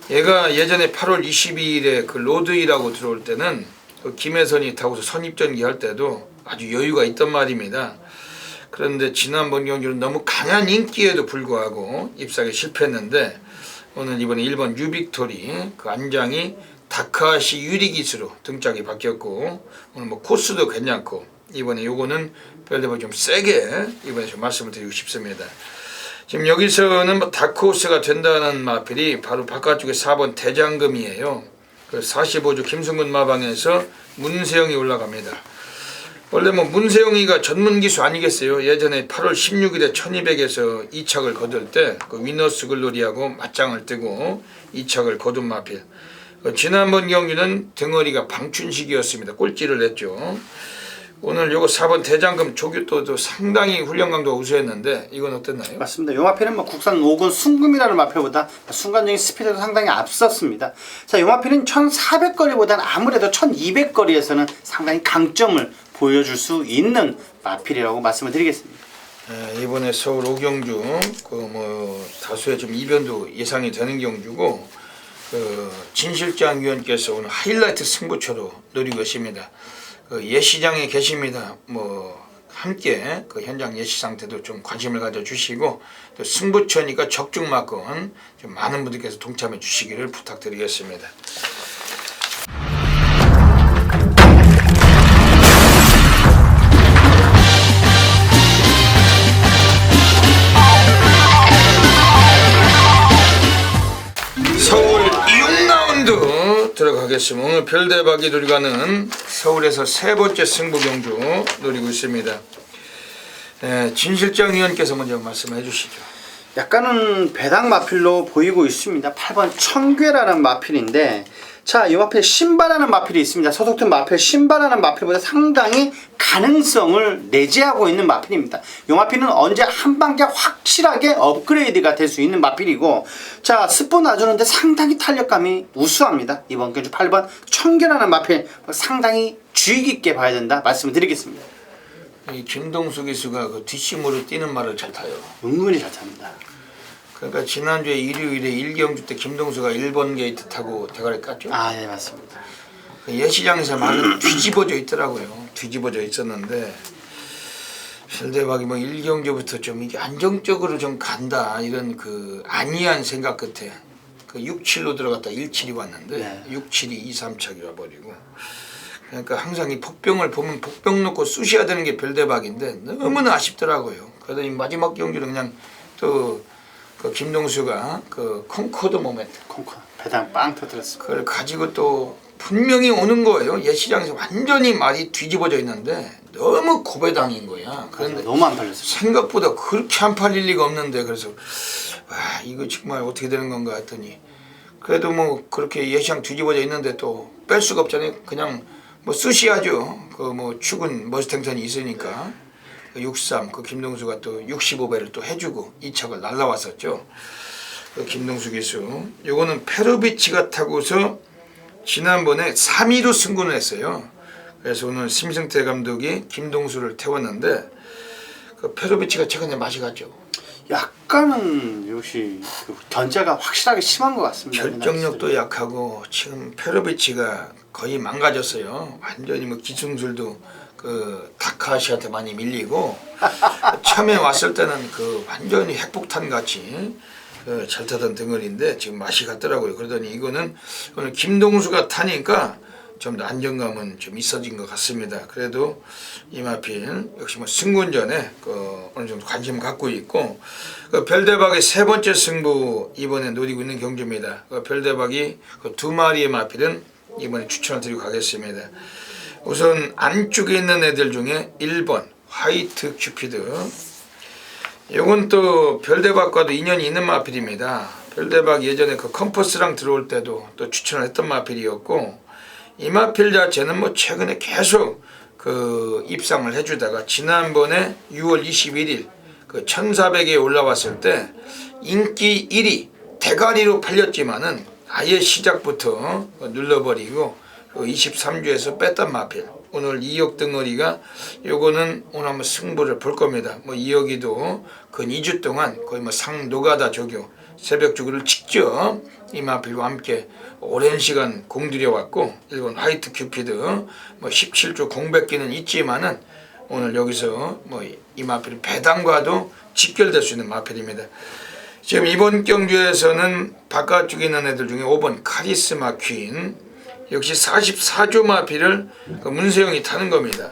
얘가 예전에 8월 22일에 그 로드이라고 들어올 때는 그 김혜선이 타고서 선입전기 할 때도 아주 여유가 있던 말입니다. 그런데 지난번 경기는 너무 강한 인기에도 불구하고 입상에 실패했는데 오늘 이번에 1번 유빅토리 그 안장이 다카시 유리기수로 등짝이 바뀌었고 오늘 뭐 코스도 괜찮고 이번에 요거는 별대박 좀 세게 이번에 좀 말씀을 드리고 싶습니다. 지금 여기서는 뭐 다크호스가 된다는 마필이 바로 바깥쪽에 4번 대장금이에요. 그 45조 김승근 마방에서 문세영이 올라갑니다. 원래 뭐 문세영이가 전문 기수 아니겠어요? 예전에 8월 16일에 1200에서 2착을 거둘 때 그 위너스 글로리하고 맞짱을 뜨고 2착을 거둔 마필. 지난번 경기는 등어리가 방춘식이었습니다. 꼴찌를 냈죠. 오늘 요거 4번 대장금 조규도도 상당히 훈련 강도가 우수했는데 이건 어땠나요? 맞습니다. 요 마필은 뭐 국산 5군 순금이라는 마필보다 순간적인 스피드도 상당히 앞섰습니다. 자, 요 마필은 1400거리보다는 아무래도 1200거리에서는 상당히 강점을 보여줄 수 있는 마필이라고 말씀을 드리겠습니다. 이번에 서울 5경주 그 뭐 다수의 좀 이변도 예상이 되는 경주고 그 진실장 위원께서 오늘 하이라이트 승부처로 노리고 계십니다. 그 예시장에 계십니다. 뭐 함께 그 현장 예시 상태도 좀 관심을 가져주시고 또 승부처니까 적중마건 좀 많은 분들께서 동참해 주시기를 부탁드리겠습니다. 서울 6라운드 들어가겠습니다. 오늘 별대박이 들어가는 서울에서 세 번째 승부 경주 노리고 있습니다. 진실장 위원께서 먼저 말씀해 주시죠. 약간은 배당 마필로 보이고 있습니다. 8번 청괴라는 마필인데, 자, 이 마필 신바라는 마필이 있습니다. 소속된 마필 신바라는 마필보다 상당히 가능성을 내재하고 있는 마필입니다. 이 마필은 언제 한 방에 확실하게 업그레이드가 될 수 있는 마필이고, 자, 스포 놔주는데 상당히 탄력감이 우수합니다. 이번 경주 8번 청괴라는 마필 상당히 주의 깊게 봐야 된다 말씀을 드리겠습니다. 이 김동수 기수가 그 뒷심으로 뛰는 말을 잘 타요. 은근히 잘 탑니다. 그러니까 지난주에 일요일에 1경주 때 김동수가 1번 게이트 타고 대가리 깠죠. 아, 예, 맞습니다. 그 예시장에서 말은 뒤집어져 있더라고요. 뒤집어져 있었는데 별대박이 뭐 1경주부터 좀 이게 안정적으로 좀 간다 이런 그 안이한 생각 끝에 그 6-7로 들어갔다 1-7이 왔는데 네. 6-7이 2-3착이 와버리고 그러니까 항상 이 복병을 보면 복병 놓고 쑤셔야 되는 게 별대박인데 너무나 아쉽더라고요. 그러더니 마지막 경주는 그냥 또 그 김동수가 그 콩코드 모멘트 콩코 배당 빵 터뜨렸습니다. 그걸 가지고 또 분명히 오는 거예요. 예시장에서 완전히 말이 뒤집어져 있는데 너무 고배당인 거야. 그런데 너무 안 팔렸어요. 생각보다 그렇게 안 팔릴 리가 없는데 그래서 와 이거 정말 어떻게 되는 건가 했더니 그래도 뭐 그렇게 예시장 뒤집어져 있는데 또 뺄 수가 없잖아요. 그냥 뭐 수시하죠. 그 뭐 축은 머스탱턴이 있으니까 63, 그 김동수가 또 65배를 또 해주고 2착을 날라왔었죠. 그 김동수 기수. 요거는 페로비치가 타고서 지난번에 3위로 승부를 했어요. 그래서 오늘 심승태 감독이 김동수를 태웠는데 그 페로비치가 최근에 맛이 갔죠. 약간은 역시 그 견제가 확실하게 심한 것 같습니다. 결정력도 약하고 지금 페로비치가 거의 망가졌어요. 완전히 뭐 기승술도 그 다카시한테 많이 밀리고 처음에 왔을 때는 그 완전히 핵폭탄 같이 잘 타던 덩어리인데 지금 맛이 갔더라고요. 그러더니 이거는 오늘 김동수가 타니까 좀 더 안정감은 좀 있어진 것 같습니다. 그래도 이마필 역시 뭐 승군전에 그 어느 정도 관심 갖고 있고 그 별대박의 세 번째 승부 이번에 노리고 있는 경주입니다. 그 별대박이 그 두 마리의 마필은 이번에 추천을 드리고 가겠습니다. 우선 안쪽에 있는 애들 중에 1번 화이트 큐피드. 이건 또 별대박과도 인연이 있는 마필입니다. 별대박 예전에 그 컴퍼스랑 들어올 때도 또 추천을 했던 마필이었고 이 마필 자체는 뭐 최근에 계속 그 입상을 해주다가 지난번에 6월 21일 그 1400에 올라왔을 때 인기 1위 대가리로 팔렸지만은 아예 시작부터 눌러버리고 그 23주에서 뺐던 마필. 오늘 2억 덩어리가 요거는 오늘 한번 승부를 볼 겁니다. 뭐 2억이도 근 2주 동안 거의 뭐 상 노가다 조교 새벽 주구를 직접 이 마필과 함께 오랜 시간 공들여 왔고 일본 화이트 큐피드 뭐 17주 공백기는 있지만은 오늘 여기서 뭐 이 마필은 배당과도 직결될 수 있는 마필입니다. 지금 이번 경주에서는 바깥쪽에 있는 애들 중에 5번 카리스마 퀸 역시 44조 마필을 그 문세영이 타는 겁니다.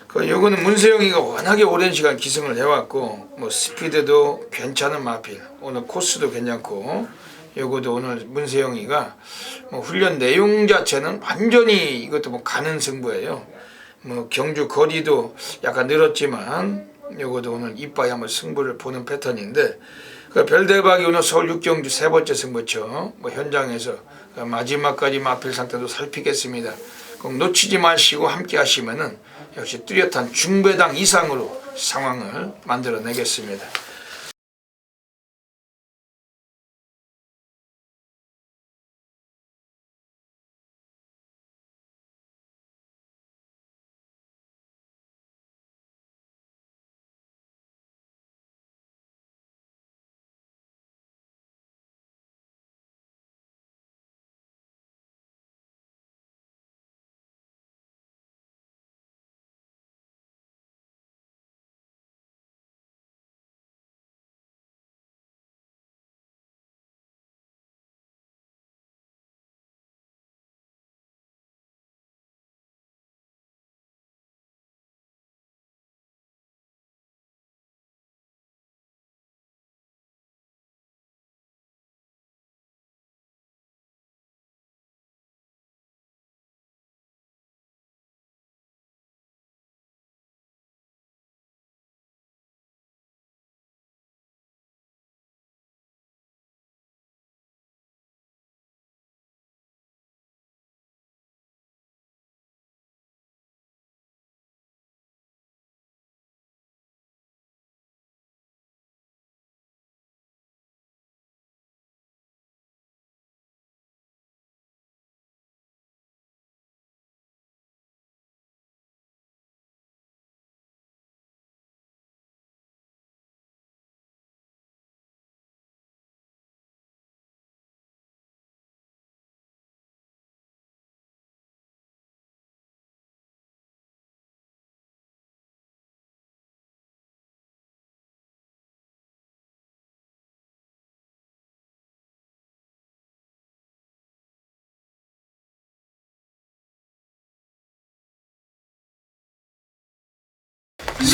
그 요거는 문세영이가 워낙에 오랜 시간 기승을 해왔고 뭐 스피드도 괜찮은 마필, 오늘 코스도 괜찮고 요거도 오늘 문세영이가 뭐 훈련 내용 자체는 완전히 이것도 뭐 가는 승부예요. 뭐 경주 거리도 약간 늘었지만 요거도 오늘 이빠이 한번 승부를 보는 패턴인데 그 별대박이 오늘 서울 6경주 세 번째 승부처 뭐 현장에서 마지막까지 마필 상태도 살피겠습니다. 꼭 놓치지 마시고 함께 하시면은 역시 뚜렷한 중배당 이상으로 상황을 만들어내겠습니다.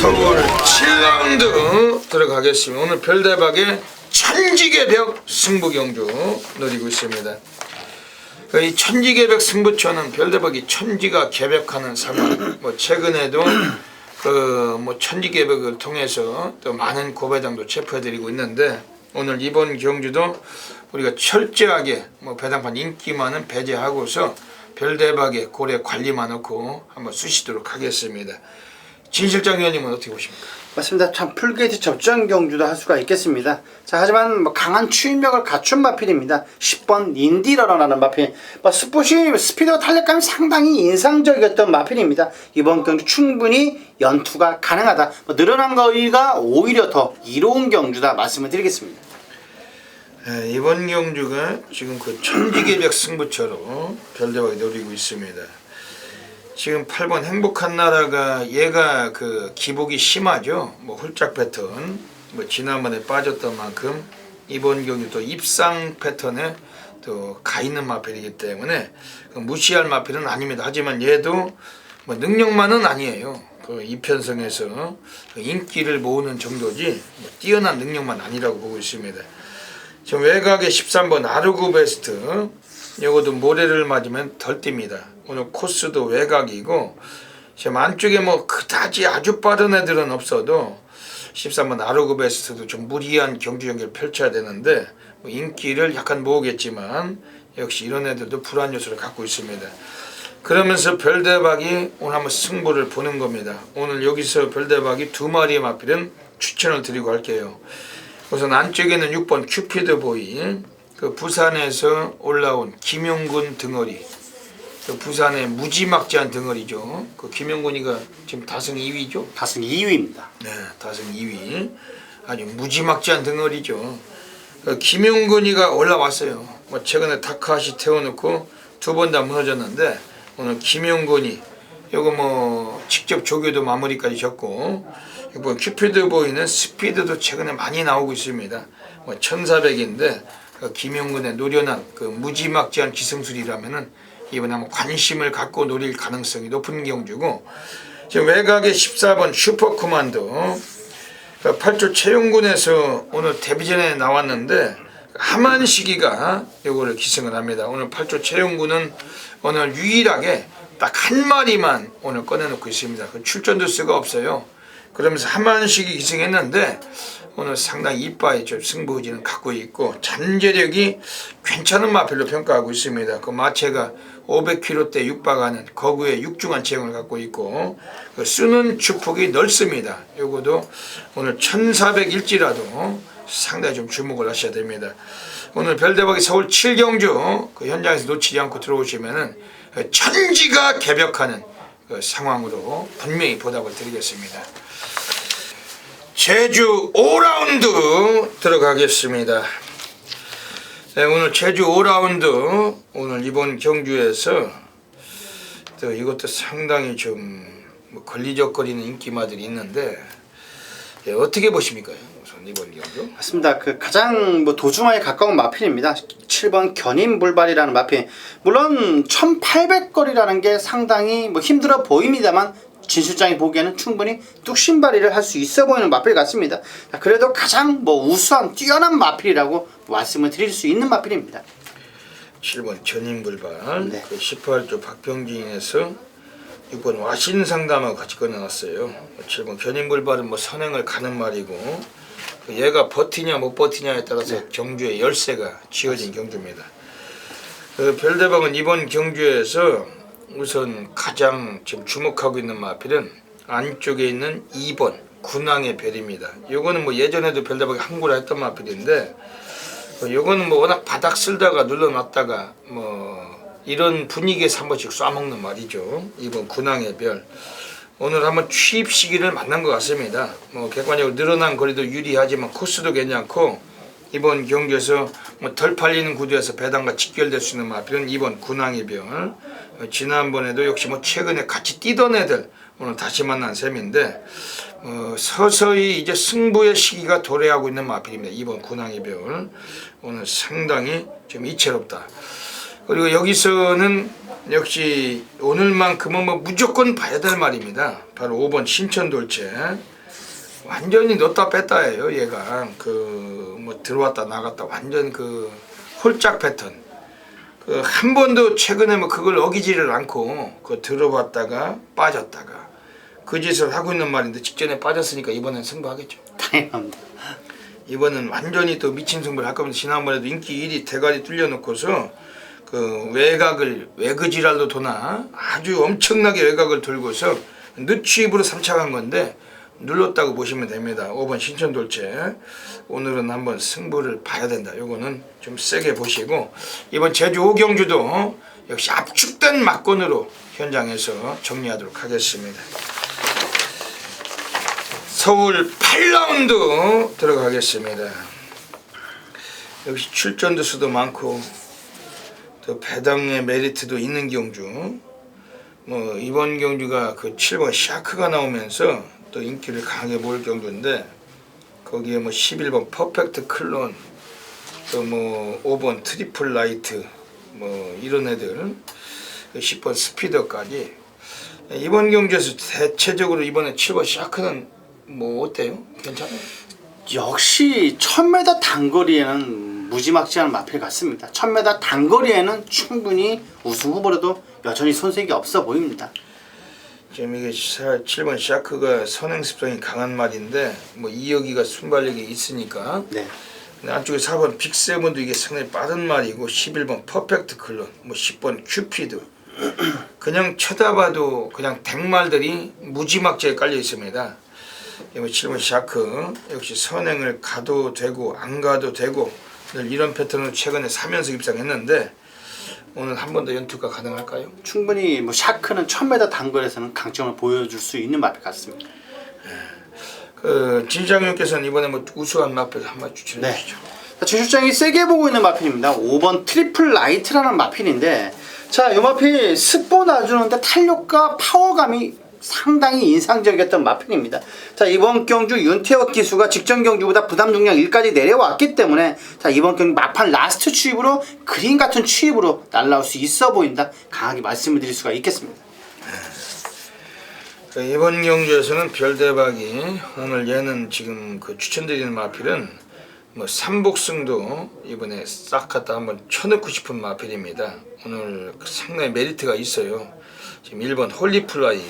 서울 7라운드 들어가겠습니다. 오늘 별대박의 천지개벽 승부경주 노리고 있습니다. 이 천지개벽 승부처는 별대박이 천지가 개벽하는 상황. 뭐 최근에도 그 뭐 천지개벽을 통해서 또 많은 고배당도 체포해드리고 있는데 오늘 이번 경주도 우리가 철저하게 뭐 배당판 인기만은 배제하고서 별대박의 고래 관리만 놓고 한번 쑤시도록 하겠습니다. 진 실장 위원님은 어떻게 보십니까? 맞습니다. 참 풀게이트 접전 경주도 할 수가 있겠습니다. 자, 하지만 뭐 강한 추인력을 갖춘 마필입니다. 10번 인디러너라는 마필. 스포시 스피드와 탄력감이 상당히 인상적이었던 마필입니다. 이번 경주 충분히 연투가 가능하다. 늘어난 거리가 오히려 더 이로운 경주다 말씀을 드리겠습니다. 네, 이번 경주가 지금 그 천지개벽 승부처럼 별대박이 노리고 있습니다. 지금 8번 행복한 나라가 얘가 그 기복이 심하죠. 뭐 홀짝 패턴, 뭐 지난번에 빠졌던 만큼 이번 경주 또 입상 패턴에 또 가 있는 마필이기 때문에 무시할 마필은 아닙니다. 하지만 얘도 뭐 능력만은 아니에요. 그 이편성에서 인기를 모으는 정도지 뭐 뛰어난 능력만 아니라고 보고 있습니다. 지금 외곽에 13번 아르구 베스트, 요것도 모래를 맞으면 덜 뜁니다. 오늘 코스도 외곽이고 지금 안쪽에 뭐 그다지 아주 빠른 애들은 없어도 13번 아르구 베스트도 좀 무리한 경주 경기를 펼쳐야 되는데 뭐 인기를 약간 모으겠지만 역시 이런 애들도 불안 요소를 갖고 있습니다. 그러면서 별대박이 오늘 한번 승부를 보는 겁니다. 오늘 여기서 별대박이 2마리의 마필은 추천을 드리고 할게요. 우선 안쪽에는 6번 큐피드 보이, 그 부산에서 올라온 김용군 등어리, 그 부산의 무지막지한 등어리죠. 그 김용군이가 지금 다승 2위죠. 다승 2위입니다. 네, 다승 2위. 아주 무지막지한 등어리죠. 그 김용군이가 올라왔어요. 뭐 최근에 타카시 태워놓고 2번 다 무너졌는데 오늘 김용군이 요거 뭐 직접 조교도 마무리까지 졌고, 이번 큐피드 보이는 스피드도 최근에 많이 나오고 있습니다. 뭐 1400인데 그 김용군의 노련한 그 무지막지한 기승술이라면은 이번에 한번 관심을 갖고 노릴 가능성이 높은 경주고, 지금 외곽에 14번 슈퍼코만도, 그 8조 최용군에서 오늘 데뷔전에 나왔는데 하만시기가 요거를 기승을 합니다. 오늘 8조 최용군은 오늘 유일하게 딱 한 마리만 오늘 꺼내놓고 있습니다. 그 출전도 수가 없어요. 그러면서 하만시기 기승했는데 오늘 상당히 이빠이 좀 승부 의지는 갖고 있고 잠재력이 괜찮은 마필로 평가하고 있습니다. 그 마체가 500kg대 육박하는 거구의 육중한 체형을 갖고 있고 그 쓰는 주폭이 넓습니다. 요거도 오늘 1400일지라도 상당히 좀 주목을 하셔야 됩니다. 오늘 별대박이 서울 7경주 그 현장에서 놓치지 않고 들어오시면은 천지가 개벽하는 그 상황으로 분명히 보답을 드리겠습니다. 제주 5라운드 들어가겠습니다. 네, 오늘 제주 5라운드 오늘 이번 경주에서 또 이것도 상당히 좀 뭐 걸리적거리는 인기마들이 있는데 네, 어떻게 보십니까? 우선 이번 경주? 맞습니다. 그 가장 뭐 도주마에 가까운 마필입니다. 7번 견인불발이라는 마필. 물론 1800거리라는 게 상당히 뭐 힘들어 보입니다만 진 실장이 보기에는 충분히 뚝심발이를 할 수 있어 보이는 마필 같습니다. 그래도 가장 뭐 우수한 뛰어난 마필이라고 말씀을 드릴 수 있는 마필입니다. 7번 견인불발, 네. 그 18조 박병진에서 6번 와신상담하고 같이 꺼내놨어요. 7번 견인불발은 뭐 선행을 가는 말이고 얘가 버티냐 못 버티냐에 따라서 네. 경주의 열쇠가 쥐어진 경주입니다. 그 별대박은 이번 경주에서 우선 가장 지금 주목하고 있는 마필은 안쪽에 있는 2번 군왕의 별입니다. 요거는 뭐 예전에도 별대박이 항구라 했던 마필인데 요거는 뭐 워낙 바닥 쓸다가 눌러놨다가 뭐 이런 분위기에서 한 번씩 쏴먹는 말이죠. 2번 군왕의 별. 오늘 한번 취입 시기를 만난 것 같습니다. 뭐 객관적으로 늘어난 거리도 유리하지만 코스도 괜찮고 이번 경기에서 뭐 덜 팔리는 구도에서 배당과 직결될 수 있는 마필은 2번 군왕의 별. 지난번에도 역시 뭐 최근에 같이 뛰던 애들 오늘 다시 만난 셈인데 서서히 이제 승부의 시기가 도래하고 있는 마필입니다. 2번 군왕의 별. 오늘 상당히 좀 이채롭다. 그리고 여기서는 역시 오늘만큼은 뭐 무조건 봐야 될 말입니다. 바로 5번 신천돌체. 완전히 넣었다 뺐다예요. 얘가 그 뭐 들어왔다 나갔다 완전 그 홀짝 패턴. 그 한 번도 최근에 뭐 그걸 어기지를 않고 그 들어봤다가 빠졌다가 그 짓을 하고 있는 말인데 직전에 빠졌으니까 이번엔 승부하겠죠. 당연합니다. 이번엔 완전히 또 미친 승부를 할 겁니다. 지난번에도 인기 1위 대가리 뚫려놓고서 그 외그지랄로 도나 아주 엄청나게 외곽을 돌고서 늦추입으로 3차 간 건데 눌렀다고 보시면 됩니다. 5번 신천돌체. 오늘은 한번 승부를 봐야 된다. 요거는 좀 세게 보시고 이번 제주 5경주도 역시 압축된 막권으로 현장에서 정리하도록 하겠습니다. 서울 8라운드 들어가겠습니다. 역시 출전도 수도 많고 또 배당의 메리트도 있는 경주. 뭐 이번 경주가 그 7번 샤크가 나오면서 또 인기를 강하게 모을 경주인데 거기에 뭐 11번 퍼펙트 클론 또 뭐 5번 트리플 라이트 뭐 이런 애들 10번 스피더까지 이번 경주에서 대체적으로 이번에 7번 샤크는 뭐 어때요? 괜찮아요? 역시 1000m 단거리에는 무지막지한 마필 같습니다. 1000m 단거리에는 충분히 우승 후보로도 여전히 손색이 없어 보입니다. 지금 이게 7번 샤크가 선행습성이 강한 말인데 뭐 이여기가 순발력이 있으니까 네. 안쪽에 4번 빅세븐도 이게 상당히 빠른 말이고 11번 퍼펙트 클론 뭐 10번 큐피드 그냥 쳐다봐도 그냥 댕말들이 무지막지하게 깔려 있습니다. 7번 샤크 역시 선행을 가도 되고 안 가도 되고 늘 이런 패턴으로 최근에 3연승 입상했는데 오늘 한 번 더 연투가 가능할까요? 충분히 뭐 샤크는 1000m 단거리에서는 강점을 보여줄 수 있는 마필 같습니다. 그 진장님께서는 이번에 뭐 우수한 마필 한번 추천해 네. 주시죠. 주 실장이 세게 보고 있는 마필입니다. 5번 트리플 라이트라는 마필인데 자, 이 마필 스포 놔주는데 탄력과 파워감이 상당히 인상적이었던 마필입니다. 자, 이번 경주 윤태혁 기수가 직전 경주보다 부담 중량 1까지 내려왔기 때문에 자, 이번 경주 막판 라스트 추입으로 그린 같은 추입으로 날라올 수 있어 보인다. 강하게 말씀을 드릴 수가 있겠습니다. 이번 경주에서는 별대박이 오늘 얘는 지금 그 추천드리는 마필은 뭐 삼복승도 이번에 싹 갖다 한번 쳐넣고 싶은 마필입니다. 오늘 상당히 메리트가 있어요. 지금 1번 홀리플라잉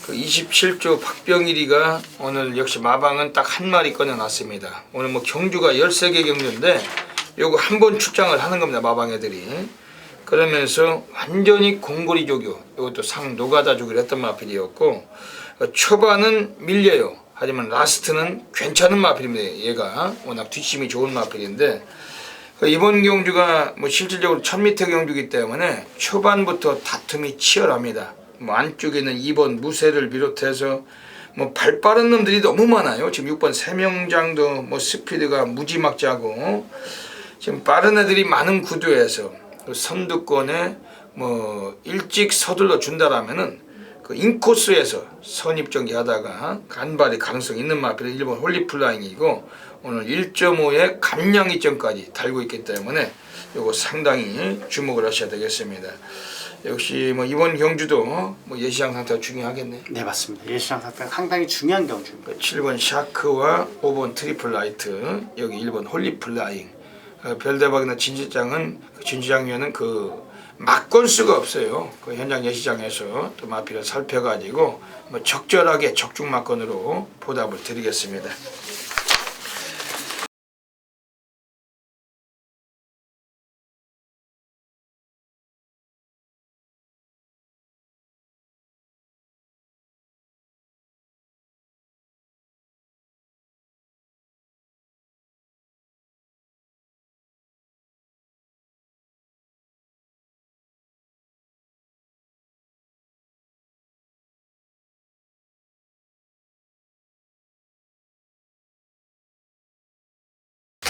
그 27조 박병일이가 오늘 역시 마방은 딱 한 마리 꺼내놨습니다. 오늘 뭐 경주가 13개 경주인데 요거 한 번 출장을 하는 겁니다. 마방 애들이. 그러면서 완전히 공고리 조교 이것도 상 노가다 조교를 했던 마필이었고 초반은 밀려요. 하지만 라스트는 괜찮은 마필입니다. 얘가 워낙 뒷심이 좋은 마필인데 이번 경주가 뭐 실질적으로 1000m 경주이기 때문에 초반부터 다툼이 치열합니다. 뭐 안쪽에는 2번 무쇠를 비롯해서 뭐 발 빠른 놈들이 너무 많아요. 지금 6번 세명장도 뭐 스피드가 무지막지하고 지금 빠른 애들이 많은 구도에서 그 선두권에 뭐 일찍 서둘러 준다라면은 그 인코스에서 선입정지 하다가 간발의 가능성이 있는 마필은 1번 홀리플라잉이고 오늘 1.5의 감량 이점까지 달고 있기 때문에 요거 상당히 주목을 하셔야 되겠습니다. 역시 뭐 이번 경주도 뭐 예시장 상태가 중요하겠네. 네, 맞습니다. 예시장 상태가 상당히 중요한 경주입니다. 7번 샤크와 5번 트리플 라이트 여기 1번 홀리플라잉 별대박이나 진지장은 진지장면은 그 막걸 수가 없어요. 그 현장 예시장에서 또 마필을 살펴가지고 뭐 적절하게 적중 막건으로 보답을 드리겠습니다.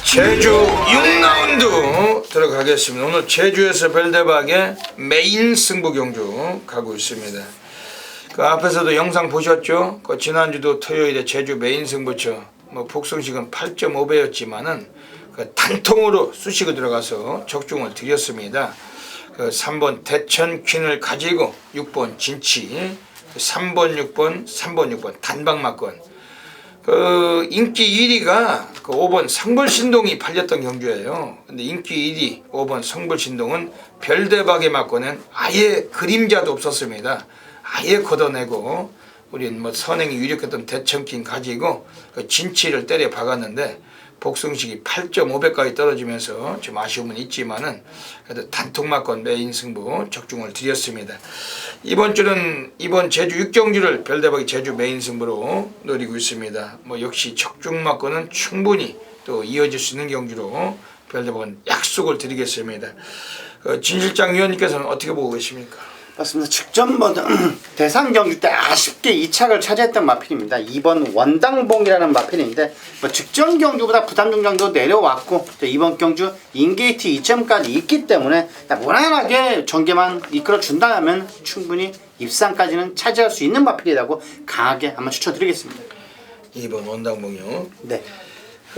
제주 6라운드 들어가겠습니다. 오늘 제주에서 별대박의 메인 승부 경주 가고 있습니다. 그 앞에서도 영상 보셨죠? 그 지난주도 토요일에 제주 메인 승부처 뭐 복성식은 8.5배였지만은 그 단통으로 수식을 들어가서 적중을 드렸습니다. 그 3번 대천 퀸을 가지고 6번 진치 3번 6번 단박 막건 그 인기 1위가 그 5번 성불신동이 팔렸던 경주예요. 근데 인기 1위 5번 성불신동은 별대박에 맞고는 아예 그림자도 없었습니다. 아예 걷어내고 우린 뭐 선행이 유력했던 대천킹 가지고 그 진치를 때려 박았는데 복승식이 8.5배까지 떨어지면서 좀 아쉬움은 있지만은 그래도 단통막권 메인 승부 적중을 드렸습니다. 이번 주는 이번 제주 6경주를 별대박이 제주 메인 승부로 노리고 있습니다. 뭐 역시 적중막권은 충분히 또 이어질 수 있는 경주로 별대박은 약속을 드리겠습니다. 진 실장 위원님께서는 어떻게 보고 계십니까? 맞습니다. 직전보다 대상 경주 때 아쉽게 2착을 차지했던 마필입니다. 2번 원당봉이라는 마필인데 뭐 직전 경주보다 부담 중량도 내려왔고 이번 경주 인게이트 2점까지 있기 때문에 무난하게 전개만 이끌어 준다면 충분히 입상까지는 차지할 수 있는 마필이라고 강하게 한번 추천드리겠습니다. 2번 원당봉이요. 네.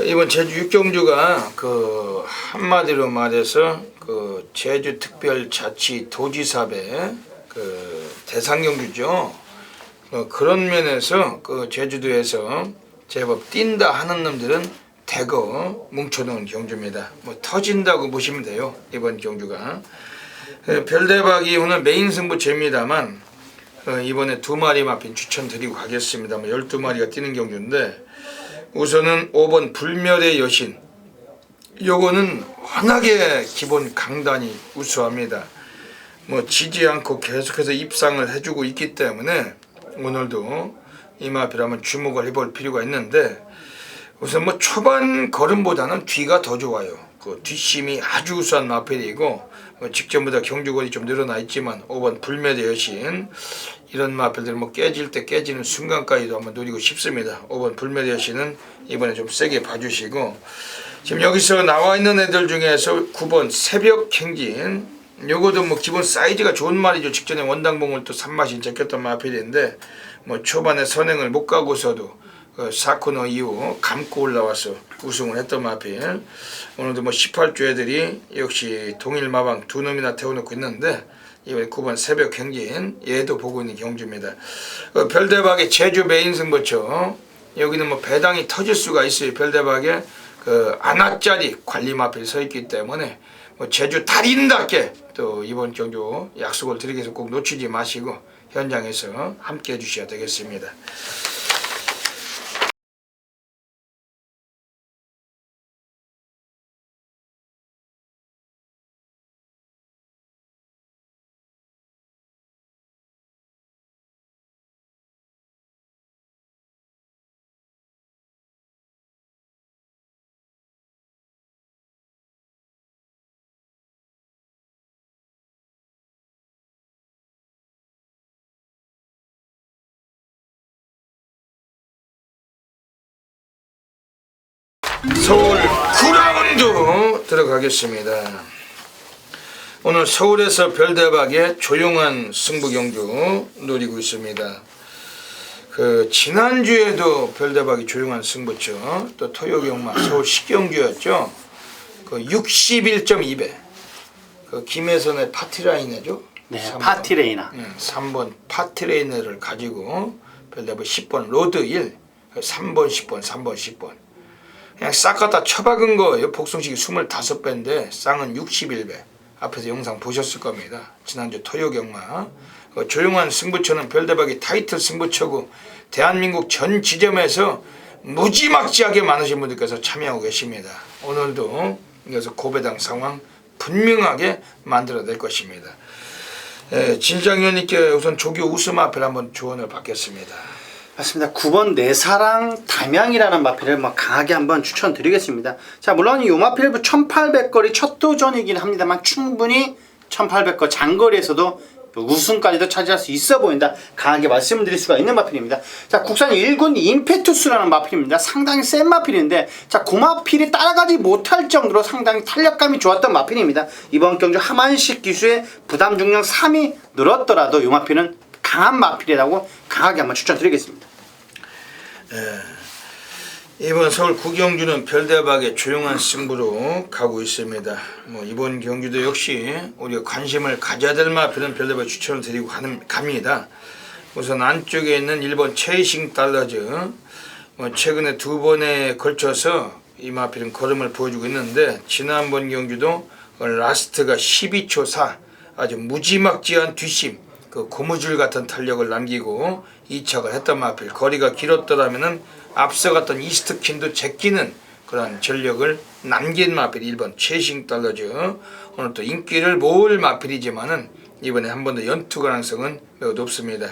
이번 제주 6경주가 한마디로 말해서 제주특별자치 도지사배 대상 경주죠. 그런 면에서 제주도에서 제법 뛴다 하는 놈들은 대거 뭉쳐놓은 경주입니다. 뭐 터진다고 보시면 돼요. 이번 경주가 별대박이 오늘 메인 승부제입니다만 이번에 2마리 마핀 추천드리고 가겠습니다. 12마리가 뛰는 경주인데 우선은 5번 불멸의 여신, 요거는 워낙에 기본 강단이 우수합니다. 뭐 지지 않고 계속해서 입상을 해주고 있기 때문에 오늘도 이 마필 한번 주목을 해볼 필요가 있는데 우선 뭐 초반 걸음보다는 뒤가 더 좋아요. 뒷심이 아주 우수한 마필이고 직전보다 경주거리 좀 늘어나 있지만 5번 불멸의 여신 이런 마필들 깨질 때 깨지는 순간까지도 한번 노리고 싶습니다. 5번 불멸의 여신은 이번에 좀 세게 봐주시고 지금 여기서 나와 있는 애들 중에서 9번 새벽 행진 요거도 기본 사이즈가 좋은 말이죠. 직전에 원당봉을 또 3마신 제꼈던 마필인데 초반에 선행을 못 가고서도 4코너 이후 감고 올라와서 우승을 했던 마필. 오늘도 18주 애들이 역시 동일마방 2놈이나 태워놓고 있는데 이번에 9번 새벽 행진 얘도 보고 있는 경주입니다. 별대박의 제주 메인 승부처 여기는 배당이 터질 수가 있어요. 별대박에 안압짜리 관리 마필 서 있기 때문에 제주 달인답게 또 이번 경주 약속을 드리겠습니다. 꼭 놓치지 마시고 현장에서 함께 해주셔야 되겠습니다. 서울 9라운드 들어가겠습니다. 오늘 서울에서 별대박의 조용한 승부 경주 노리고 있습니다. 지난주에도 별대박이 조용한 승부죠. 또 토요경마 서울 식경주였죠. 61.2배. 김혜선의 파티라이너죠. 네, 3번. 파티레이나. 3번 파티레이너를 가지고 별대박 10번 로드 1, 3번 10번, 3번 10번. 그냥 싹 갖다 쳐박은 거예요. 복승식이 25배인데 쌍은 61배. 앞에서 영상 보셨을 겁니다. 지난주 토요경마 조용한 승부처는 별대박이 타이틀 승부처고 대한민국 전 지점에서 무지막지하게 많으신 분들께서 참여하고 계십니다. 오늘도 이어서 고배당 상황 분명하게 만들어낼 것입니다. 진장위원님께 우선 조교 우승 마필 한번 조언을 받겠습니다. 맞습니다. 9번 내사랑 담양이라는 마필을 강하게 한번 추천드리겠습니다. 자, 물론 이 마필 1800거리 첫 도전이긴 합니다만 충분히 1800거 장거리에서도 우승까지도 차지할 수 있어 보인다. 강하게 말씀드릴 수가 있는 마필입니다. 자, 국산 1군 임페투스라는 마필입니다. 상당히 센 마필인데 자, 그 마필이 따라가지 못할 정도로 상당히 탄력감이 좋았던 마필입니다. 이번 경주 하만식 기수의 부담 중량 3이 늘었더라도 이 마필은 강한 마필이라고 강하게 한번 추천드리겠습니다. 이번 서울 구경주는 별대박의 조용한 승부로 가고 있습니다. 이번 경주도 역시 우리가 관심을 가져야 될 마필은 별대박 추천을 드리고 갑니다. 우선 안쪽에 있는 1번 체이싱 달러즈 최근에 2번에 걸쳐서 이 마필은 걸음을 보여주고 있는데 지난번 경주도 라스트가 12초 4 아주 무지막지한 뒷심 고무줄 같은 탄력을 남기고 2착을 했던 마필. 거리가 길었더라면은 앞서갔던 이스트킨도 제끼는 그런 전력을 남긴 마필이 1번 최싱 달러즈. 오늘 또 인기를 모을 마필이지만은 이번에 한 번 더 연투 가능성은 매우 높습니다.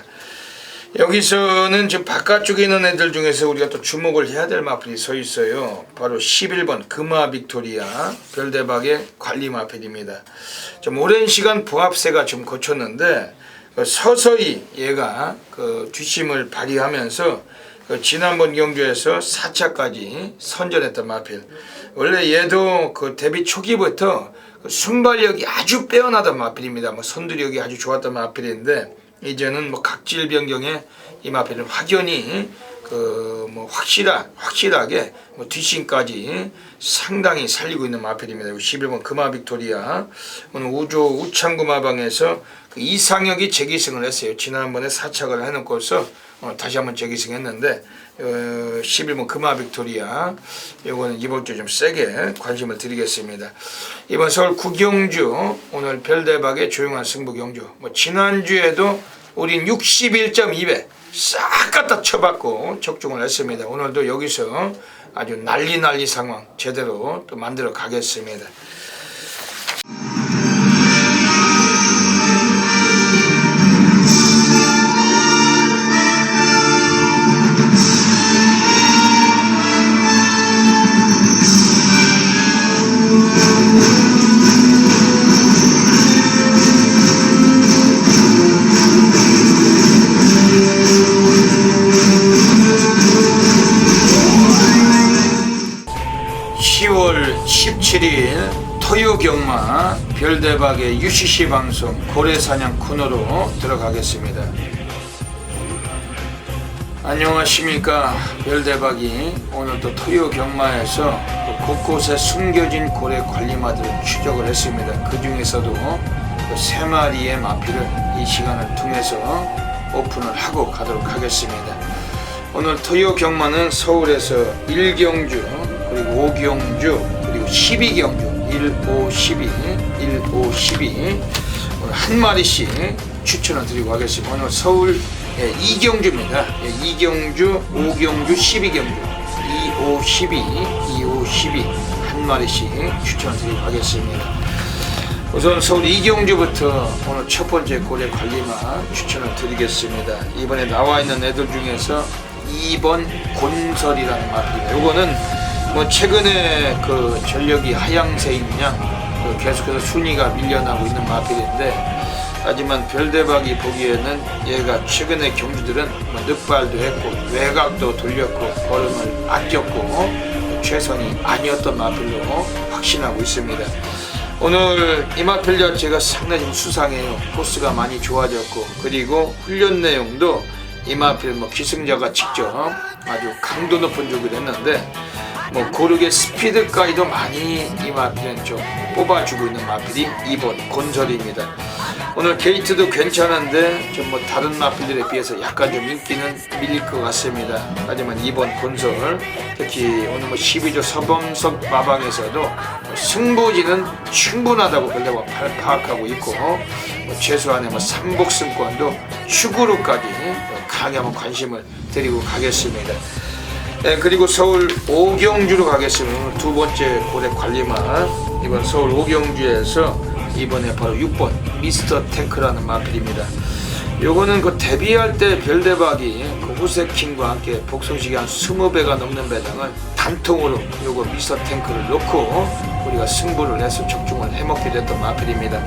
여기서는 지금 바깥쪽에 있는 애들 중에서 우리가 또 주목을 해야 될 마필이 서 있어요. 바로 11번 금화 빅토리아 별대박의 관리 마필입니다. 좀 오랜 시간 부합세가 좀 거쳤는데 서서히 얘가 그 뒷심을 발휘하면서 지난번 경주에서 4차까지 선전했던 마필. 원래 얘도 그 데뷔 초기부터 순발력이 아주 빼어나던 마필입니다. 뭐 선두력이 아주 좋았던 마필인데 이제는 뭐 각질 변경에 이 마필은 확연히 그 뭐 확실하게 뭐 뒷심까지 상당히 살리고 있는 마필입니다. 11번 금화 빅토리아. 오늘 우조 우창구 마방에서 그 이상혁이 재기승을 했어요. 지난번에 4착을 해놓고서 다시 한번 재기승했는데 11번 금화 빅토리아. 요거는 이번 주 좀 세게 관심을 드리겠습니다. 이번 서울 구경주 오늘 별대박의 조용한 승부 경주. 뭐 지난주에도 우린 61.2배 싹 갖다 쳐받고 적중을 했습니다. 오늘도 여기서 아주 난리 상황 제대로 또 만들어 가겠습니다. 토요경마 별대박의 UCC 방송 고래사냥 코너로 들어가겠습니다. 안녕하십니까. 별대박이 오늘도 토요경마에서 곳곳에 숨겨진 고래 관리마들을 추적을 했습니다. 그 중에서도 그 3마리의 마필을 이 시간을 통해서 오픈을 하고 가도록 하겠습니다. 오늘 토요경마는 서울에서 1경주 그리고 5경주 그리고 12경주 1, 5, 12 오늘 한 마리씩 추천을 드리고 가겠습니다. 오늘 서울 2경주입니다. 2경주, 5경주, 12경주 2, 5, 12 2, 5, 12 한 마리씩 추천을 드리고 가겠습니다. 우선 서울 2경주부터 오늘 첫 번째 고래 관리마 추천을 드리겠습니다. 이번에 나와 있는 애들 중에서 2번 곤설이라는 마필입니다. 요거는 뭐 최근에 그 전력이 하향세인 양 계속해서 순위가 밀려나고 있는 마필인데, 하지만 별대박이 보기에는 얘가 최근에 경주들은 뭐 늑발도 했고 외곽도 돌렸고 걸음을 아꼈고 최선이 아니었던 마필로 확신하고 있습니다. 오늘 이 마필 자체가 상당히 좀 수상해요. 코스가 많이 좋아졌고 그리고 훈련 내용도 이 마필 뭐 기승자가 직접 아주 강도 높은 조기를 했는데 뭐 고르게 스피드까지도 많이 이 마필은 좀 뽑아주고 있는 마필이 2번 곤설입니다. 오늘 게이트도 괜찮은데 좀 뭐 다른 마필들에 비해서 약간 좀 인기는 밀릴 것 같습니다. 하지만 2번 곤설, 특히 오늘 뭐 12조 서범석 마방에서도 뭐 승부지는 충분하다고 별대박 파악하고 있고 뭐 최소한의 뭐 삼복승권도 축으로까지 강하게 한번 관심을 드리고 가겠습니다. 네, 그리고 서울 5경주로 가겠습니다. 두 번째 고래 관리마, 이번 서울 5경주에서 이번에 바로 6번 미스터 탱크라는 마필입니다. 요거는 그 데뷔할 때 별대박이 그 후세킹과 함께 복송식이 한 20배가 넘는 배당을 단통으로 요거 미스터 탱크를 놓고 우리가 승부를 해서 적중을 해먹게 됐던 마필입니다.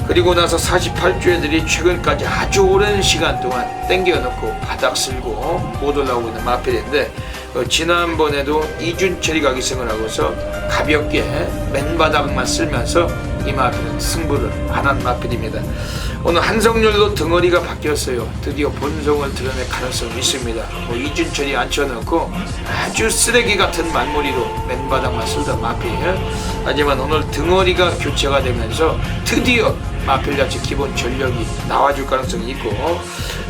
그리고 나서 48주 애들이 최근까지 아주 오랜 시간 동안 땡겨놓고 바닥 쓸고 못 올라오고 있는 마필인데, 지난번에도 이준철이가 기승을 하고서 가볍게 맨바닥만 쓸면서 이 마필은 승부를 안 한 마필입니다. 오늘 한성열로 등어리가 바뀌었어요. 드디어 본성을 드러낼 가능성이 있습니다. 뭐 이준철이 앉혀놓고 아주 쓰레기 같은 말머리로 맨바닥만 쓸던 마필, 하지만 오늘 등어리가 교체가 되면서 드디어 마필 자체 기본 전력이 나와줄 가능성이 있고,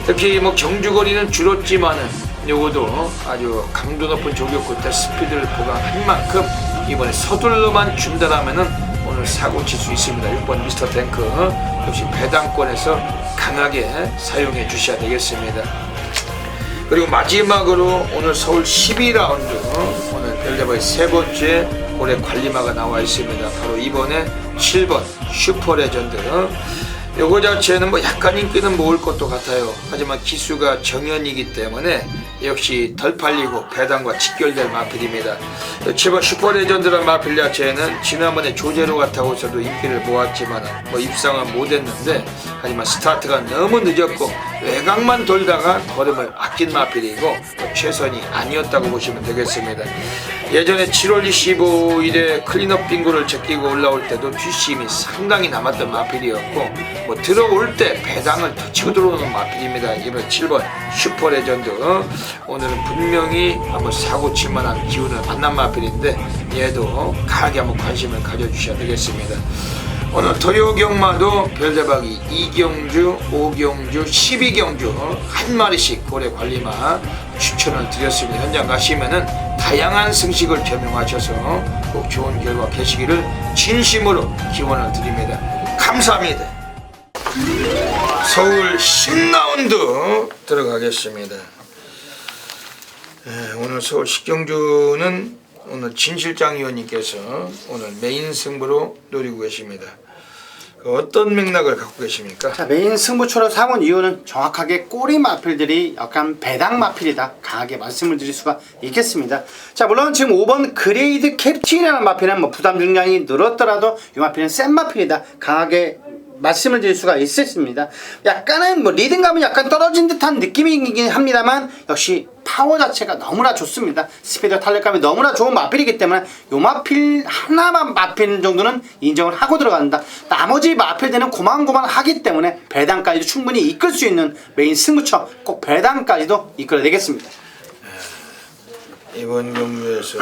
특히 뭐 경주거리는 줄었지만은 요거도 아주 강도 높은 조교 끝에 스피드를 보강한 만큼 이번에 서둘러만 준다라면은 오늘 사고 칠 수 있습니다. 6번 미스터 탱크 역시 배당권에서 강하게 사용해 주셔야 되겠습니다. 그리고 마지막으로 오늘 서울 12라운드 오늘 별대박의 세 번째 올해 관리마가 나와 있습니다. 바로 이번에 7번 슈퍼레전드. 요거 자체는 뭐 약간 인기는 모을 것도 같아요. 하지만 기수가 정연이기 때문에 역시 덜 팔리고 배당과 직결될 마필입니다. 7번 슈퍼레전드란 마필 자체는 지난번에 조제로 같아고서도 인기를 모았지만 뭐 입상은 못했는데, 하지만 스타트가 너무 늦었고 외곽만 돌다가 걸음을 아낀 마필이고 뭐 최선이 아니었다고 보시면 되겠습니다. 예전에 7월 25일에 클린업 빙고를 제끼고 올라올 때도 뒷심이 상당히 남았던 마필이었고, 뭐 들어올 때 배당을 더 치고 들어오는 마필입니다. 이번 7번 슈퍼레전드. 오늘은 분명히 한번 사고 칠만한 기운을 만난 마필인데 얘도 강하게 한번 관심을 가져주셔야 되겠습니다. 오늘 토요경마도 별대박이 2경주, 5경주, 12경주 한 마리씩 고래 관리마 추천을 드렸습니다. 현장 가시면은 다양한 승식을 겸용하셔서 꼭 좋은 결과 계시기를 진심으로 기원을 드립니다. 감사합니다. 서울 10라운드 들어가겠습니다. 오늘 서울 10경주는 오늘 진 실장 위원님께서 오늘 메인 승부로 노리고 계십니다. 어떤 맥락을 갖고 계십니까? 자, 메인 승부처로 삼은 이유는 정확하게 꼬리 마필들이 약간 배당 마필이다, 강하게 말씀을 드릴 수가 있겠습니다. 자, 물론 지금 5번 그레이드 캡틴이라는 마필은 뭐 부담 중량이 늘었더라도 이 마필은 센 마필이다, 강하게 말씀을 드릴 수가 있었습니다. 약간은 뭐 리듬감은 약간 떨어진 듯한 느낌이긴 합니다만 역시 파워 자체가 너무나 좋습니다. 스피드 탄력감이 너무나 좋은 마필이기 때문에 요 마필 하나만 마필 정도는 인정을 하고 들어간다. 나머지 마필들은 고만고만하기 때문에 배당까지도 충분히 이끌 수 있는 메인 승부처, 꼭 배당까지도 이끌어야 되겠습니다. 이번 경주에서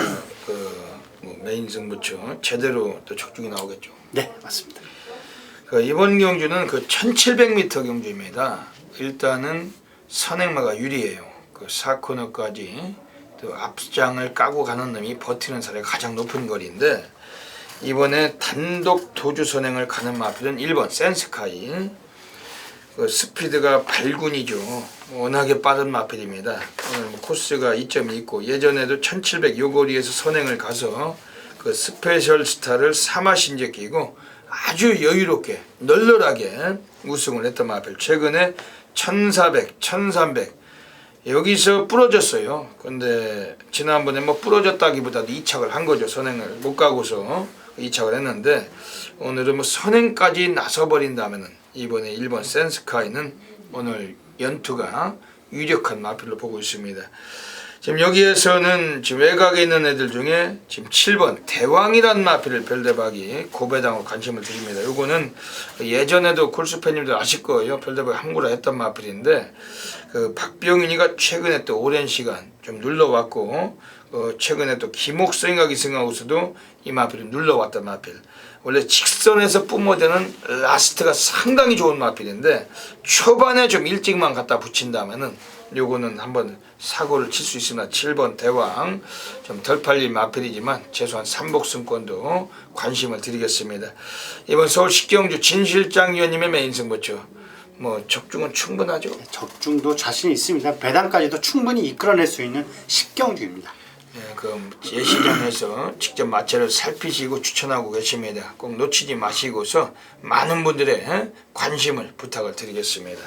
뭐 메인 승부처 제대로 또 적중이 나오겠죠. 네, 맞습니다. 이번 경주는 1700m 경주입니다. 일단은 선행마가 유리해요. 4코너까지 또 앞장을 까고 가는 놈이 버티는 사례가 가장 높은 거리인데, 이번에 단독 도주 선행을 가는 마필은 1번 센스카이. 스피드가 발군이죠. 워낙에 빠른 마필입니다. 오늘 뭐 코스가 이점이 있고, 예전에도 1700 요거리에서 선행을 가서 스페셜 스타를 3마신제 끼고 아주 여유롭게 널널하게 우승을 했던 마필. 최근에 1400, 1300 여기서 부러졌어요. 근데 지난번에 뭐 부러졌다기보다도 이착을 한 거죠. 선행을 못 가고서 이착을 했는데, 오늘은 뭐 선행까지 나서버린다면은 이번에 1번 센스카이는 오늘 연투가 유력한 마필로 보고 있습니다. 지금 여기에서는 지금 외곽에 있는 애들 중에 지금 7번 대왕이란 마필을 별대박이 고배당으로 관심을 드립니다. 요거는 예전에도 골수 팬님들 아실 거예요. 별대박이 함구라 했던 마필인데, 박병윤이가 최근에 또 오랜 시간 좀 눌러왔고, 최근에 또 김옥성이가 기승하고서도 이 마필을 눌러왔던 마필. 원래 직선에서 뿜어대는 라스트가 상당히 좋은 마필인데, 초반에 좀 일찍만 갖다 붙인다면은 요거는 한번 사고를 칠 수 있습니다. 7번 대왕 좀 덜 팔린 마필이지만 최소한 3복승권도 관심을 드리겠습니다. 이번 서울 10경주 진 실장 위원님의 메인 승부처, 뭐 적중은 충분하죠. 적중도 자신 있습니다. 배당까지도 충분히 이끌어낼 수 있는 10경주입니다. 그럼 예시장에서 직접 마체를 살피시고 추천하고 계십니다. 꼭 놓치지 마시고서 많은 분들의 관심을 부탁을 드리겠습니다.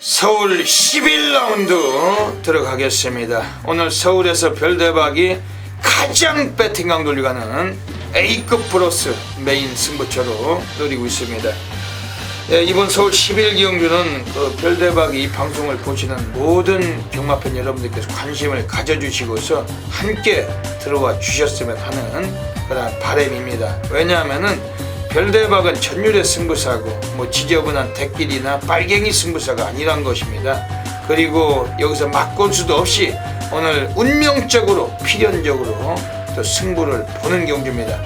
서울 11라운드 들어가겠습니다. 오늘 서울에서 별대박이 가장 배팅 강도를 가는 A급 플러스 메인 승부처로 노리고 있습니다. 이번 서울 11경주는 별대박이 이 방송을 보시는 모든 경마팬 여러분들께서 관심을 가져주시고서 함께 들어와 주셨으면 하는 그런 바람입니다. 왜냐하면은 별대박은 전율의 승부사고 뭐 지저분한 대끼리나 빨갱이 승부사가 아니란 것입니다. 그리고 여기서 막건수도 없이 오늘 운명적으로 필연적으로 또 승부를 보는 경주입니다.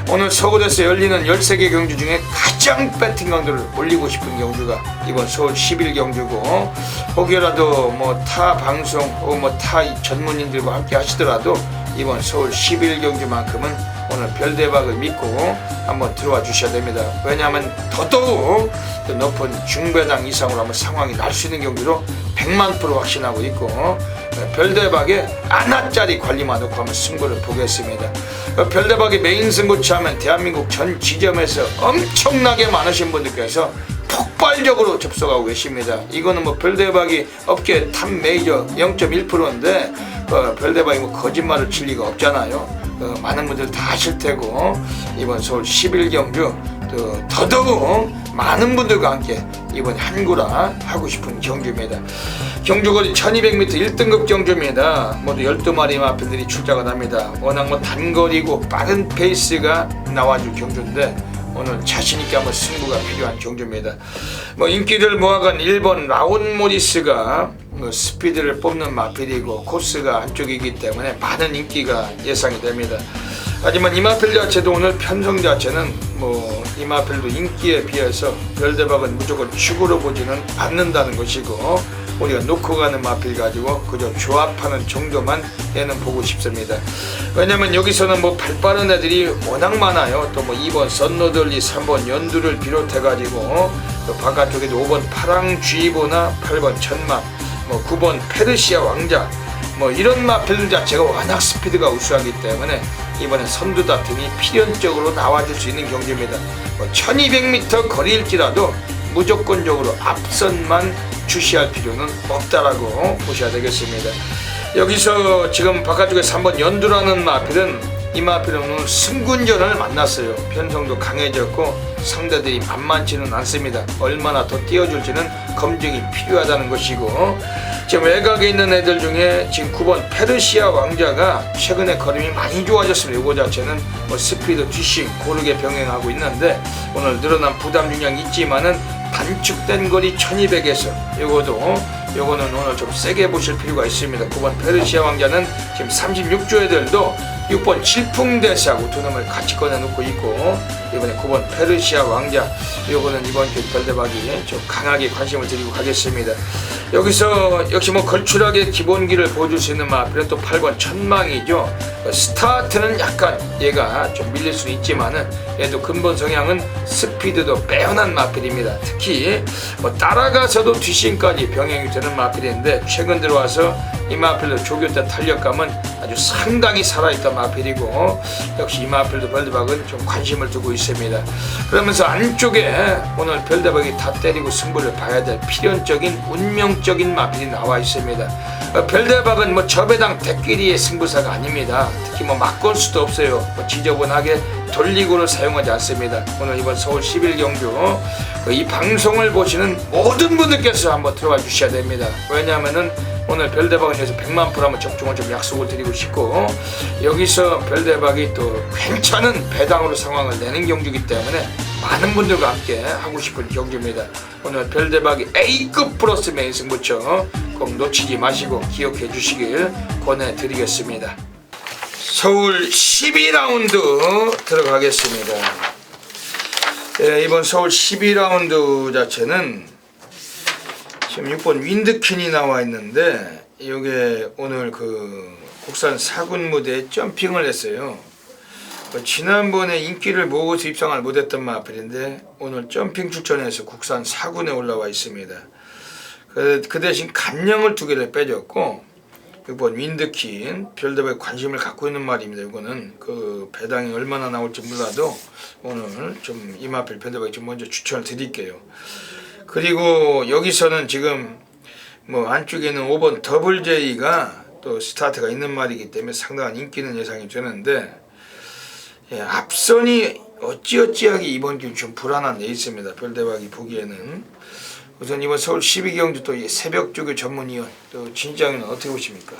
오늘 서울에서 열리는 13개 경주 중에 가장 배팅 강도를 올리고 싶은 경주가 이번 서울 10일 경주고, 혹여라도 뭐 타 방송 혹은 뭐 타 전문인들과 함께 하시더라도 이번 서울 10일 경주만큼은 오늘 별대박을 믿고 한번 들어와 주셔야 됩니다. 왜냐하면 더더욱 더 높은 중배당 이상으로 한번 상황이 날 수 있는 경주로 100만% 확신하고 있고, 별대박에 아나짜리 관리만 놓고 한번 승부를 보겠습니다. 별대박의 메인 승부처 하면 대한민국 전 지점에서 엄청나게 많으신 분들께서 폭발적으로 접속하고 계십니다. 이거는 뭐 별대박이 업계 탑 메이저 0.1%인데 별대박이 뭐 거짓말을 칠 리가 없잖아요. 많은 분들 다 아실 테고, 이번 서울 10일 경주 더더욱 많은 분들과 함께 이번 한구라 하고 싶은 경주입니다. 경주거리 1200m 1등급 경주입니다. 모두 12마리 마필들이 출장을 합니다. 워낙 뭐 단거리고 빠른 페이스가 나와줄 경주인데 오늘 자신있게 한번 승부가 필요한 경주입니다. 뭐 인기를 모아간 1번 라온 모리스가 뭐 스피드를 뽑는 마필이고 코스가 안쪽이기 때문에 많은 인기가 예상이 됩니다. 하지만 이 마필 자체도 오늘 편성 자체는 뭐 이 마필도 인기에 비해서 별대박은 무조건 축으로 보지는 않는다는 것이고, 우리가 놓고 가는 마필 가지고 그저 조합하는 정도만 얘는 보고 싶습니다. 왜냐면 여기서는 뭐 발빠른 애들이 워낙 많아요. 또 뭐 2번 썬노들리, 3번 연두를 비롯해 가지고 또 바깥쪽에도 5번 파랑쥐보나 8번 천막, 뭐 9번 페르시아 왕자, 뭐 이런 마필들 자체가 워낙 스피드가 우수하기 때문에 이번에 선두 다툼이 필연적으로 나와줄 수 있는 경기입니다. 뭐 1200m 거리일지라도 무조건적으로 앞선만 주시할 필요는 없다라고 보셔야 되겠습니다. 여기서 지금 바깥쪽에 3번 연두라는 마필은, 이 마필은 오늘 승군전을 만났어요. 편성도 강해졌고 상대들이 만만치는 않습니다. 얼마나 더 띄워줄지는 검증이 필요하다는 것이고, 지금 외곽에 있는 애들 중에 지금 9번 페르시아 왕자가 최근에 걸음이 많이 좋아졌습니다. 이거 자체는 뭐 스피드, 뒷심 고르게 병행하고 있는데 오늘 늘어난 부담 중량이 있지만은 단축된 거리 1200에서 요거는 오늘 좀 세게 보실 필요가 있습니다. 9번 페르시아 왕자는 지금 36조 애들도 6번 질풍대사하고 두 놈을 같이 꺼내놓고 있고, 이번에 9번 페르시아 왕자 요거는 이번 별대박이 좀 강하게 관심을 드리고 가겠습니다. 여기서 역시 뭐 걸출하게 기본기를 보여줄 수 있는 마필은 또 8번 천망이죠. 스타트는 약간 얘가 좀 밀릴 수는 있지만은 얘도 근본 성향은 스피드도 빼어난 마필입니다. 특히 뭐 따라가서도 뒷심까지 병행이 되는 마필인데 최근 들어와서 이 마필도 조교대 탄력감은 아주 상당히 살아있던 마필이고, 역시 이 마필도 별대박은 좀 관심을 두고 있습니다. 그러면서 안쪽에 오늘 별대박이 다 때리고 승부를 봐야 될 필연적인 운명적인 마필이 나와 있습니다. 별대박은 뭐 저배당 대끼리의 승부사가 아닙니다. 특히 뭐 막건수도 없어요. 뭐 지저분하게 돌리고를 사용하지 않습니다. 오늘 이번 서울 10일 경주 이 방송을 보시는 모든 분들께서 한번 들어와 주셔야 됩니다. 왜냐하면은 오늘 별대박은 여기서 100만% 한번 접종을 좀 약속을 드리고 싶고, 여기서 별대박이 또 괜찮은 배당으로 상황을 내는 경주이기 때문에 많은 분들과 함께 하고 싶은 경주입니다. 오늘 별대박이 A급 플러스 메인 승부처 꼭 놓치지 마시고 기억해 주시길 권해드리겠습니다. 서울 12라운드 들어가겠습니다. 이번 서울 12라운드 자체는 지금 6번 윈드킨이 나와 있는데, 이게 오늘 그 국산 4군 무대에 점핑을 했어요. 지난번에 인기를 모으고서 입상을 못했던 마필인데 오늘 점핑 출전해서 국산 4군에 올라와 있습니다. 그 대신 간령을 2개를 빼줬고, 6번 윈드킨 별대박에 관심을 갖고 있는 말입니다. 이거는 그 배당이 얼마나 나올지 몰라도 오늘 좀 이 마필 별대박에 좀 먼저 추천을 드릴게요. 그리고 여기서는 지금 뭐 안쪽에는 5번 더블 J가 또 스타트가 있는 말이기 때문에 상당한 인기는 예상이 되는데, 앞선이 어찌어찌하게 이번 길 좀 불안한 데 있습니다. 별대박이 보기에는. 우선 이번 서울 12경주 또 새벽 조교 전문위원 또 진장은 어떻게 보십니까?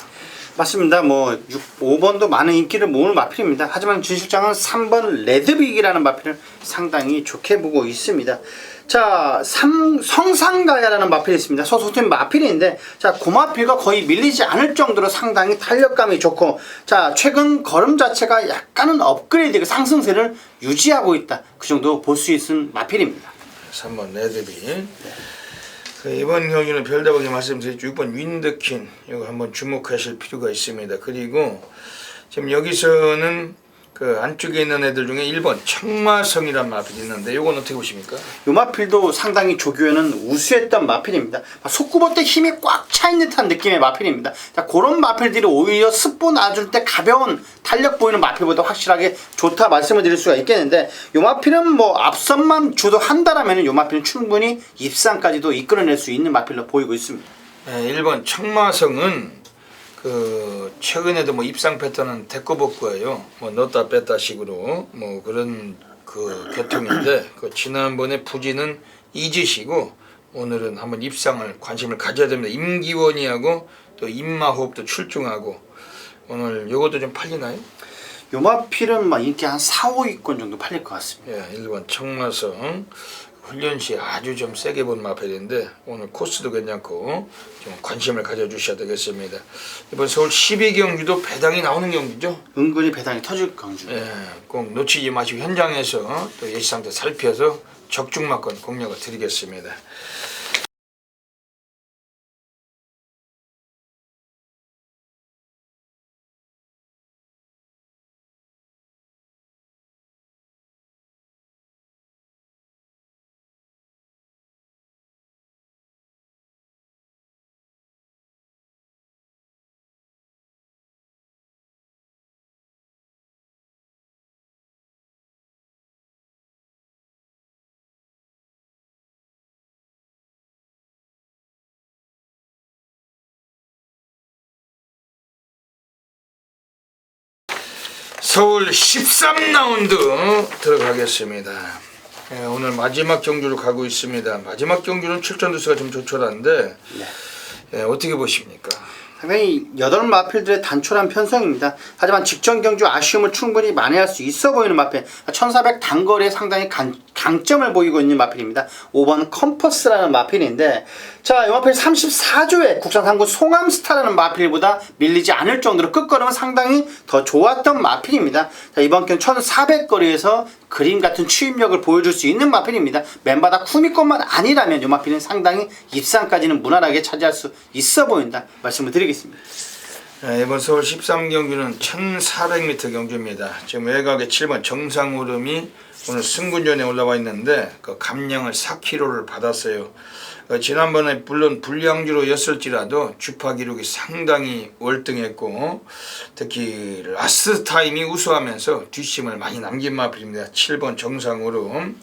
맞습니다. 뭐 5번도 많은 인기를 모으는 마필입니다. 하지만 준 실장은 3번 레드빅이라는 마필을 상당히 좋게 보고 있습니다. 자, 성상가야라는 마필이 있습니다. 소속된 마필인데, 자, 그 마필과 거의 밀리지 않을 정도로 상당히 탄력감이 좋고, 자, 최근 걸음 자체가 약간은 업그레이드, 상승세를 유지하고 있다. 그 정도 볼 수 있는 마필입니다. 3번 레드비. 이번 경기는 별다방에 말씀드렸죠. 6번 윈드킨 이거 한번 주목하실 필요가 있습니다. 그리고 지금 여기서는 그 안쪽에 있는 애들 중에 1번 청마성이란 마필이 있는데 이건 어떻게 보십니까? 이 마필도 상당히 조교에는 우수했던 마필입니다. 속구볼 때 힘이 꽉 차있는 듯한 느낌의 마필입니다. 자, 그런 마필들이 오히려 스포 놔줄 때 가벼운 탄력 보이는 마필보다 확실하게 좋다 말씀을 드릴 수가 있겠는데, 이 마필은 뭐 앞선만 주도한다라면 이 마필은 충분히 입상까지도 이끌어낼 수 있는 마필로 보이고 있습니다. 네, 1번 청마성은 그 최근에도 뭐 입상 패턴은 대꾸복구예요. 뭐 넣었다 뺐다 식으로 뭐 그런 그 계통인데, 그 지난번에 부진은 잊으시고 오늘은 한번 입상을 관심을 가져야 됩니다. 임기원이하고 또 임마호흡도 출중하고 오늘 요것도 좀 팔리나요? 요 마필은 막 인기 한 4, 5위권 정도 팔릴 것 같습니다. 예, 1번 청마성 훈련 시 아주 좀 세게 본 마필인데 오늘 코스도 괜찮고 좀 관심을 가져주셔야 되겠습니다. 이번 서울 12경기도 배당이 나오는 경기죠. 은근히 배당이 터질 경주. 예, 꼭 놓치지 마시고 현장에서 또 예시 상태 살펴서 적중마권 공략을 드리겠습니다. 서울 13라운드 들어가겠습니다. 예, 오늘 마지막 경주로 가고 있습니다. 마지막 경주는 출전 두수가 좀 조촐한데 예, 어떻게 보십니까? 상당히 8마필들의 단촐한 편성입니다. 하지만 직전 경주 아쉬움을 충분히 만회할 수 있어 보이는 마필, 1400 단거리에 상당히 강점을 보이고 있는 마필입니다. 5번 컴퍼스라는 마필인데, 자, 이 마필 34조에 국산 상구 송암스타라는 마필보다 밀리지 않을 정도로 끝걸음은 상당히 더 좋았던 마필입니다. 자, 이번 경 1400거리에서 그림 같은 추임력을 보여줄 수 있는 마필입니다. 맨바닥 후미권만 아니라면 이 마필은 상당히 입상까지는 무난하게 차지할 수 있어 보인다 말씀을 드리겠습니다. 네, 이번 서울 13경주는 1400m 경주입니다. 지금 외곽에 7번 정상오름이 오늘 승군전에 올라와 있는데 그 감량을 4kg를 받았어요. 지난번에 물론 불량주로였을지라도 주파 기록이 상당히 월등했고 특히 라스트 타임이 우수하면서 뒷심을 많이 남긴 마필입니다. 7번 정상오름.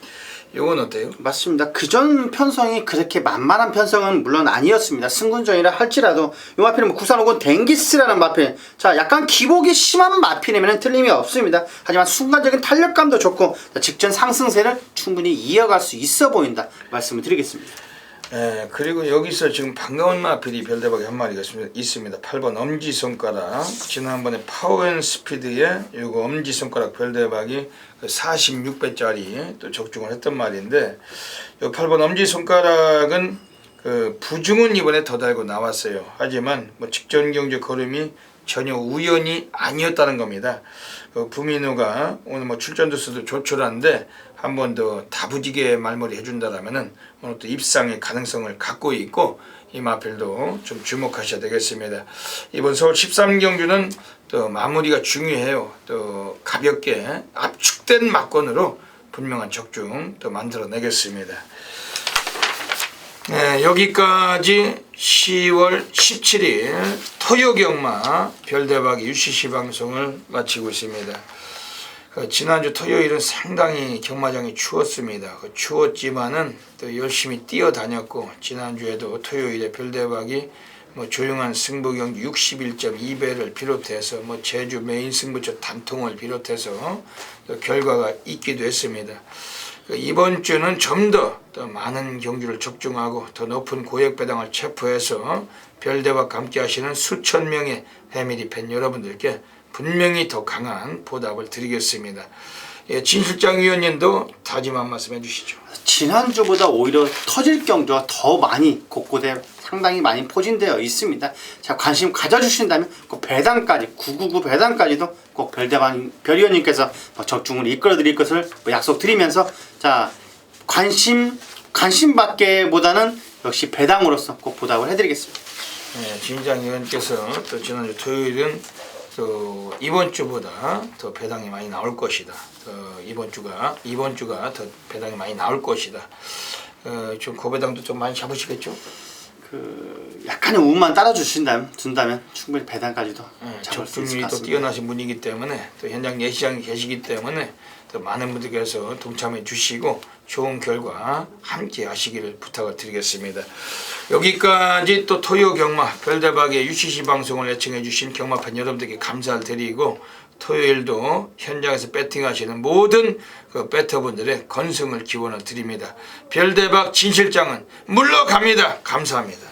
이건 어때요? 맞습니다. 그전 편성이 그렇게 만만한 편성은 물론 아니었습니다. 승군전이라 할지라도 이 마필은 국산 혹은 댕기스라는 마필, 자, 약간 기복이 심한 마필이면 틀림이 없습니다. 하지만 순간적인 탄력감도 좋고 직전 상승세를 충분히 이어갈 수 있어 보인다 말씀을 드리겠습니다. 예, 그리고 여기서 지금 반가운 마필이 별대박이 한 마리가 있습니다. 8번 엄지손가락. 지난번에 파워앤스피드에 요거 엄지손가락 별대박이 46배짜리 또 적중을 했던 말인데, 요 8번 엄지손가락은 그 부중은 이번에 더 달고 나왔어요. 하지만 뭐 직전 경주 걸음이 전혀 우연이 아니었다는 겁니다. 그 부민호가 오늘 뭐 출전 두수도 조촐한데 한 번 더 다부지게 말머리 해준다라면은 오늘 또 입상의 가능성을 갖고 있고 이 마필도 좀 주목하셔야 되겠습니다. 이번 서울 13경주는 또 마무리가 중요해요. 또 가볍게 압축된 막권으로 분명한 적중 또 만들어내겠습니다. 네, 여기까지 10월 17일 토요경마 별대박이 UCC 방송을 마치고 있습니다. 지난주 토요일은 상당히 경마장이 추웠습니다. 추웠지만은 또 열심히 뛰어다녔고, 지난주에도 토요일에 별대박이 뭐 조용한 승부 경기 61.2배를 비롯해서 뭐 제주 메인 승부처 단통을 비롯해서 결과가 있기도 했습니다. 이번 주는 좀 더 많은 경주를 적중하고 더 높은 고액 배당을 체포해서 별대와 함께 하시는 수천 명의 패밀리 팬 여러분들께 분명히 더 강한 보답을 드리겠습니다. 예, 진 실장 위원님도 다짐한 말씀 해주시죠. 지난주보다 오히려 터질 경주가 더 많이 곳곳에 상당히 많이 포진되어 있습니다. 자, 관심 가져주신다면 그 배당까지 999 배당까지도 꼭 별위원님께서 적중을 이끌어드릴 것을 약속드리면서 자 관심 받게보다는 역시 배당으로서 꼭 보답을 해드리겠습니다. 네, 진장 의원께서 또 지난주 토요일은 또 이번 주보다 더 배당이 많이 나올 것이다. 이번 주가 더 배당이 많이 나올 것이다. 좀 고배당도 좀 많이 잡으시겠죠? 그 약간의 운만 따라준다면 충분히 배당까지도 잡을 수 있을 적중률이 것 또 같습니다. 뛰어나신 분이기 때문에 또 현장 예시장에 계시기 때문에 더 많은 분들께서 동참해 주시고 좋은 결과 함께 하시기를 부탁을 드리겠습니다. 여기까지 또 토요 경마 별대박의 UCC 방송을 애청해 주신 경마팬 여러분들께 감사를 드리고 토요일도 현장에서 배팅하시는 모든 그 배터분들의 건승을 기원을 드립니다. 별대박 진 실장은 물러갑니다. 감사합니다.